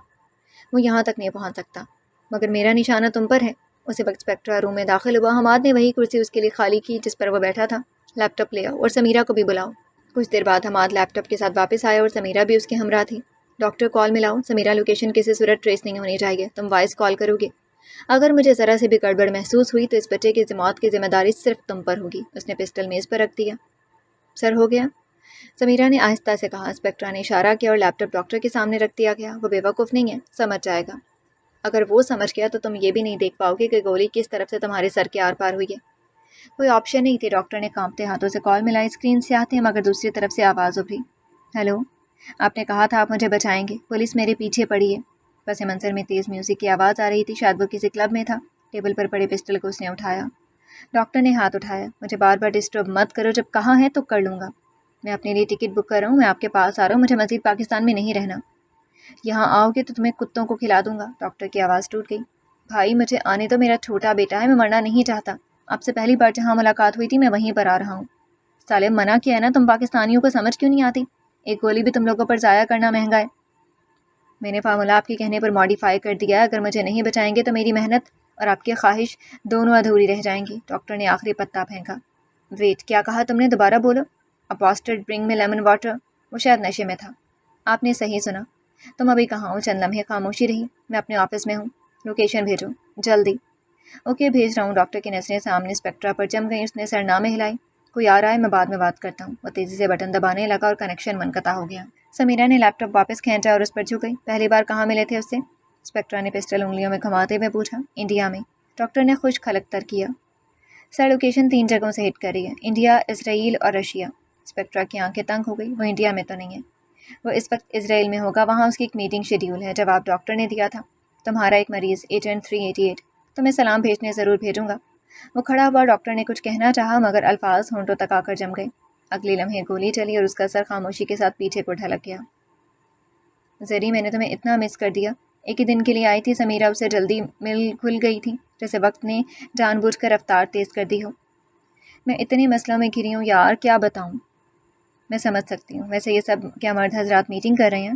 وہ یہاں تک نہیں پہنچ سکتا. مگر میرا نشانہ تم پر ہے. اسی وقت اسپیکٹرا روم میں داخل ہوا. حماد نے وہی کرسی اس کے لیے خالی کی جس پر وہ بیٹھا تھا. لیپ ٹاپ لے آؤ اور سمیرہ کو بھی بلاؤ. کچھ دیر بعد حماد لیپ ٹاپ کے ساتھ واپس آیا اور سمیرہ بھی اس کے ہمراہ تھی. ڈاکٹر کال ملاؤ. سمیرہ لوکیشن کسی صورت ٹریس نہیں ہونی چاہیے. تم وائس کال کرو گے. اگر مجھے ذرا سے بھی گڑبڑ محسوس ہوئی تو اس بچے کی موت کی ذمہ داری صرف تم پر ہوگی. اس نے پسٹل میز پر رکھ دیا. سر ہو گیا سمیرہ نے آہستہ سے کہا. اسپیکٹرا نے اشارہ کیا اور لیپ ٹاپ ڈاکٹر کے سامنے رکھ دیا گیا. وہ بے وقوف نہیں ہے. سمجھ جائے گا. اگر وہ سمجھ گیا تو تم یہ بھی نہیں دیکھ پاؤ گے کہ گولی کس طرف سے تمہارے سر کے آر پار ہوئی ہے. کوئی آپشن نہیں تھی. ڈاکٹر نے کانپتے ہاتھوں سے کال ملائی. اسکرین سیاہ تھی مگر دوسری طرف سے آواز ابھری. ہیلو. آپ نے کہا تھا آپ مجھے بچائیں گے. پولیس میرے پیچھے پڑی ہے. پس منظر میں تیز میوزک کی آواز آ رہی تھی. شاید وہ کسی کلب میں تھا. ٹیبل پر پڑے پسٹل کو اس نے اٹھایا. ڈاکٹر نے ہاتھ اٹھایا. مجھے بار بار ڈسٹرب مت کرو. جب کہاں ہے تو کر لوں گا. میں اپنے لیے ٹکٹ بک کر رہا ہوں. میں آپ کے پاس آ رہا ہوں. مجھے مزید پاکستان میں نہیں رہنا. یہاں آؤ گے تو تمہیں کتوں کو کھلا دوں گا. ڈاکٹر کی آواز ٹوٹ گئی. بھائی مجھے آنے دو. میرا چھوٹا بیٹا ہے. میں مرنا نہیں چاہتا. آپ سے پہلی بار جہاں ملاقات ہوئی تھی میں وہیں پر آ رہا ہوں۔ سالے منع کیا ہے نا، تم پاکستانیوں کو سمجھ کیوں نہیں آتی؟ ایک گولی بھی تم لوگوں پر ضائع کرنا مہنگا ہے۔ میں نے فارمولا آپ کے کہنے پر ماڈیفائی کر دیا ہے، اگر مجھے نہیں بچائیں گے تو میری محنت اور آپ کی خواہش دونوں ادھوری رہ جائیں گی۔ ڈاکٹر نے آخری پتا پھینکا۔ ویٹ، کیا کہا تم نے؟ دوبارہ بولو۔ اپاسٹڈ برنگ میں لیمن واٹر۔ وہ شاید نشے میں تھا۔ آپ نے صحیح سنا۔ تم ابھی کہاں ہو؟ چند لمحے خاموشی رہی۔ میں اپنے آفس میں ہوں۔ لوکیشن بھیجو جلدی۔ اوکے بھیج رہا ہوں۔ ڈاکٹر کی نظریں سامنے اسپیکٹرا پر جم گئیں۔ اس نے سرنامے ہلائی۔ کوئی آ رہا ہے، میں بعد میں بات کرتا ہوں۔ وہ تیزی سے بٹن دبانے لگا اور کنیکشن منقطع ہو گیا۔ سمیرہ نے لیپ ٹاپ واپس کھینچا اور اس پر جھک گئی۔ پہلی بار کہاں ملے تھے اس سے؟ اسپیکٹرا نے پسٹل انگلیوں میں گھماتے ہوئے پوچھا۔ انڈیا میں۔ ڈاکٹر نے خشک حلق تر کیا۔ سر لوکیشن 3 جگہوں سے ہٹ کر رہی ہے، انڈیا، اسرائیل اور رشیا۔ اسپیکٹرا کی آنکھیں تنگ ہو گئی۔ وہ انڈیا میں تو نہیں ہے، وہ اس وقت اسرائیل میں ہوگا، وہاں اس کی ایک میٹنگ شیڈیول ہے۔ جواب ڈاکٹر نے دیا تھا۔ تمہارا ایک مریض ایجنٹ 388، تمہیں سلام بھیجنے ضرور بھیجوں گا۔ وہ کھڑا ہوا۔ ڈاکٹر نے کچھ کہنا چاہا مگر الفاظ ہونٹوں تک آ کر جم گئے۔ اگلی لمحے گولی چلی اور اس کا سر خاموشی کے ساتھ پیچھے کو ڈھلک گیا۔ زری، میں نے تمہیں اتنا مس کر دیا۔ ایک ہی دن کے لیے آئی تھی۔ سمیرہ اسے جلدی مل کھل گئی تھی، جیسے وقت نے جان بوجھ کر رفتار تیز کر دی ہو۔ میں اتنے مسئلوں میں گھری ہوں یار، کیا بتاؤں؟ میں سمجھ سکتی ہوں۔ ویسے یہ سب کیا مرد حضرات میٹنگ کر رہے ہیں؟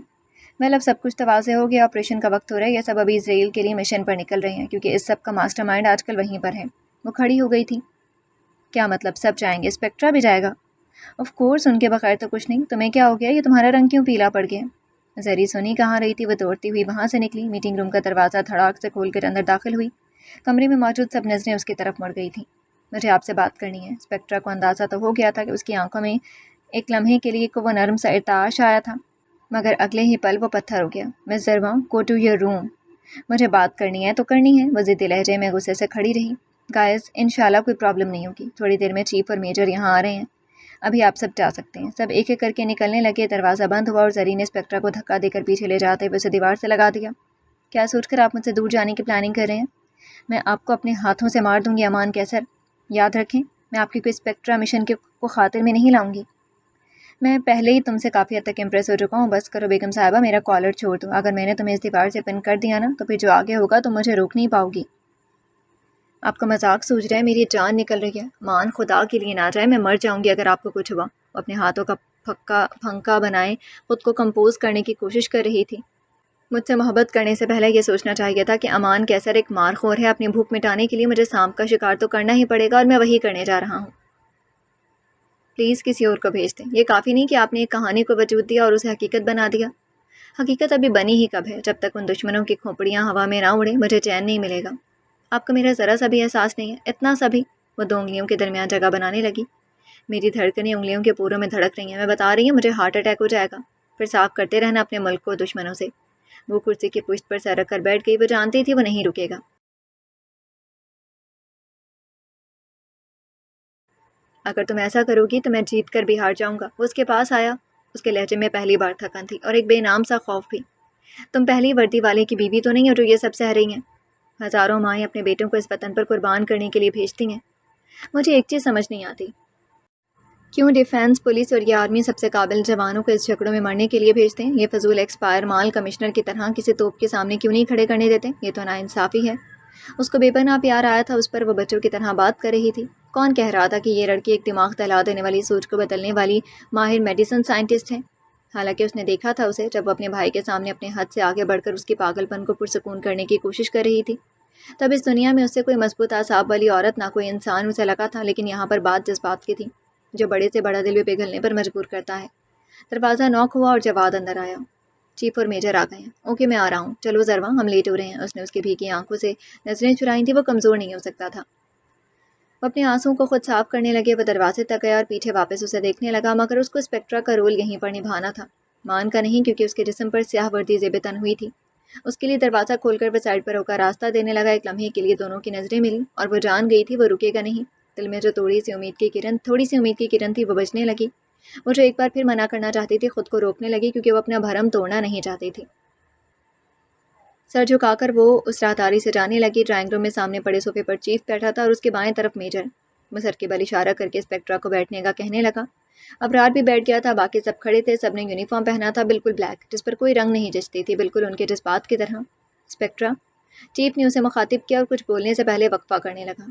اب سب کچھ تو واضح ہو گیا، آپریشن کا وقت ہو رہا ہے۔ یہ سب ابھی اسرائیل کے لیے مشن پر نکل رہے ہیں، کیونکہ اس سب کا ماسٹر مائنڈ آج کل وہیں پر ہے۔ وہ کھڑی ہو گئی تھی۔ کیا مطلب سب جائیں گے؟ اسپیکٹرا بھی جائے گا؟ آف کورس، ان کے بغیر تو کچھ نہیں۔ تمہیں کیا ہو گیا؟ یہ تمہارا رنگ کیوں پیلا پڑ گیا؟ زری سنی کہاں رہی تھی، وہ دوڑتی ہوئی وہاں سے نکلی۔ میٹنگ روم کا دروازہ دھڑاک سے کھول کر اندر داخل ہوئی۔ کمرے میں موجود سب نظریں اس کی طرف مڑ گئی تھیں۔ مجھے آپ سے بات کرنی ہے۔ اسپیکٹرا کو اندازہ تو ہو گیا تھا کہ اس کی آنکھوں میں ایک لمحے کے لیے وہ نرم سا ارتعاش آیا تھا، مگر اگلے ہی پل وہ پتھر ہو گیا۔ مس زرواں، گو ٹو یور روم۔ مجھے بات کرنی ہے تو کرنی ہے۔ وہ ضدی لہجے میں غصے سے کھڑی رہی۔ گائز، انشاءاللہ کوئی پرابلم نہیں ہوگی، تھوڑی دیر میں چیف اور میجر یہاں آ رہے ہیں، ابھی آپ سب جا سکتے ہیں۔ سب ایک ایک کر کے نکلنے لگے۔ دروازہ بند ہوا اور زری نے اسپیکٹرا کو دھکا دے کر پیچھے لے جاتے ہوئے اسے دیوار سے لگا دیا۔ کیا سوچ کر آپ مجھ سے دور جانے کی پلاننگ کر رہے ہیں؟ میں آپ کو اپنے ہاتھوں سے مار دوں گی امان کیسر۔ یاد رکھیں، میں آپ کی کوئی اسپیکٹرا مشن کو خاطر میں نہیں لاؤں گی۔ میں پہلے ہی تم سے کافی حد تک امپریس ہو چکا ہوں۔ بس کرو بیگم صاحبہ، میرا کالر چھوڑ دو۔ اگر میں نے تمہیں اس دیوار سے پن کر دیا نا تو پھر جو آگے ہوگا تم مجھے روک نہیں پاؤ گی۔ آپ کا مذاق سوچ رہے ہیں؟ میری جان نکل رہی ہے۔ مان خدا کے لیے نہ جائے، میں مر جاؤں گی اگر آپ کو کچھ ہوا۔ وہ اپنے ہاتھوں کا پھنکا بنائے خود کو کمپوز کرنے کی کوشش کر رہی تھی۔ مجھ سے محبت کرنے سے پہلے یہ سوچنا چاہیے تھا کہ امان کیسر ایک مار خور ہے۔ اپنی بھوک مٹانے کے لیے مجھے سانپ کا شکار تو کرنا ہی پڑے گا، اور میں وہی کرنے جا رہا ہوں۔ پلیز کسی اور کو بھیج دیں۔ یہ کافی نہیں کہ آپ نے ایک کہانی کو وجود دیا اور اسے حقیقت بنا دیا۔ حقیقت ابھی بنی ہی کب ہے؟ جب تک ان دشمنوں کی کھوپڑیاں ہوا میں نہ اڑے مجھے چین نہیں ملے گا۔ آپ کو میرا ذرا سا بھی احساس نہیں ہے؟ اتنا سا بھی؟ وہ 2 انگلیوں کے درمیان جگہ بنانے لگی۔ میری دھڑکنیں انگلیوں کے پوروں میں دھڑک رہی ہیں۔ میں بتا رہی ہوں مجھے ہارٹ اٹیک ہو جائے گا۔ پھر صاف کرتے رہنا اپنے ملک کو دشمنوں سے۔ وہ کرسی کی پشت پر سر رکھ کر بیٹھ گئی۔ وہ جانتی تھی وہ نہیں رکے گا۔ اگر تم ایسا کرو گی تو میں جیت کر بھی ہار جاؤں گا۔ وہ اس کے پاس آیا۔ اس کے لہجے میں پہلی بار تھکن تھی اور ایک بے نام سا خوف بھی۔ تم پہلی وردی والے کی بیوی تو نہیں ہو جو یہ سب سہ رہی ہیں؟ ہزاروں مائیں اپنے بیٹوں کو اس وطن پر قربان کرنے کے لیے بھیجتی ہیں۔ مجھے ایک چیز سمجھ نہیں آتی، کیوں ڈیفینس، پولیس اور یہ آرمی سب سے قابل جوانوں کو اس جھگڑوں میں مرنے کے لیے بھیجتے ہیں؟ یہ فضول ایکسپائر مال کمشنر کی طرح کسی توپ کے سامنے کیوں نہیں کھڑے کرنے دیتے؟ یہ تو ناانصافی ہے۔ اس کو بے پناہ پیار آیا تھا اس پر، وہ بچوں کی طرح بات کر رہی تھی۔ کون کہہ رہا تھا کہ یہ لڑکی ایک دماغ دہلا دینے والی، سوچ کو بدلنے والی ماہر میڈیسن سائنٹسٹ ہے؟ حالانکہ اس نے دیکھا تھا اسے جب وہ اپنے بھائی کے سامنے اپنے حد سے آگے بڑھ کر اس کی پاگل پن کو پرسکون کرنے کی کوشش کر رہی تھی۔ تب اس دنیا میں اس سے کوئی مضبوط اعصاب والی عورت نہ کوئی انسان اسے لگا تھا، لیکن یہاں پر بات جذبات کی تھی جو بڑے سے بڑا دل بھی پگھلنے پر مجبور کرتا ہے۔ دروازہ نوک ہوا اور جواد اندر آیا۔ چیف اور میجر آ گئے ہیں۔ اوکے میں آ رہا ہوں، چلو زرواں ہم لیٹ ہو رہے ہیں۔ اس نے اس کی بھیگی آنکھوں سے نظریں چرائیں تھیں، وہ کمزور نہیں ہو سکتا تھا۔ وہ اپنے آنسوں کو خود صاف کرنے لگے۔ وہ دروازے تک گیا اور پیچھے واپس اسے دیکھنے لگا، مگر اس کو اسپیکٹرا کا رول یہیں پر نبھانا تھا، مان کا نہیں، کیونکہ اس کے جسم پر سیاہ وردی زیب تن ہوئی تھی۔ اس کے لیے دروازہ کھول کر وہ سائڈ پر ہو کر راستہ دینے لگا۔ ایک لمحے کے لیے دونوں کی نظریں ملی اور وہ جان گئی تھی وہ رکے گا نہیں۔ دل میں جو تھوڑی سی امید کی کرن تھی وہ بجھنے لگی۔ وہ جو ایک بار پھر منع کرنا چاہتی تھی خود کو روکنے لگی، کیونکہ وہ اپنا بھرم توڑنا نہیں چاہتی تھی۔ سر جھکا کر وہ اس راہداری سے جانے لگی۔ ڈرائنگ روم میں سامنے پڑے صوفے پر چیف بیٹھا تھا اور اس کے بائیں طرف میجر۔ وہ سر کے بل اشارہ کر کے اسپیکٹرا کو بیٹھنے کا کہنے لگا۔ ابرار بھی بیٹھ گیا تھا، باقی سب کھڑے تھے۔ سب نے یونیفارم پہنا تھا، بالکل بلیک، جس پر کوئی رنگ نہیں جچتی تھی، بالکل ان کے جذبات کی طرح۔ اسپیکٹرا، چیف نے اسے مخاطب کیا اور کچھ بولنے سے پہلے وقفہ کرنے لگا۔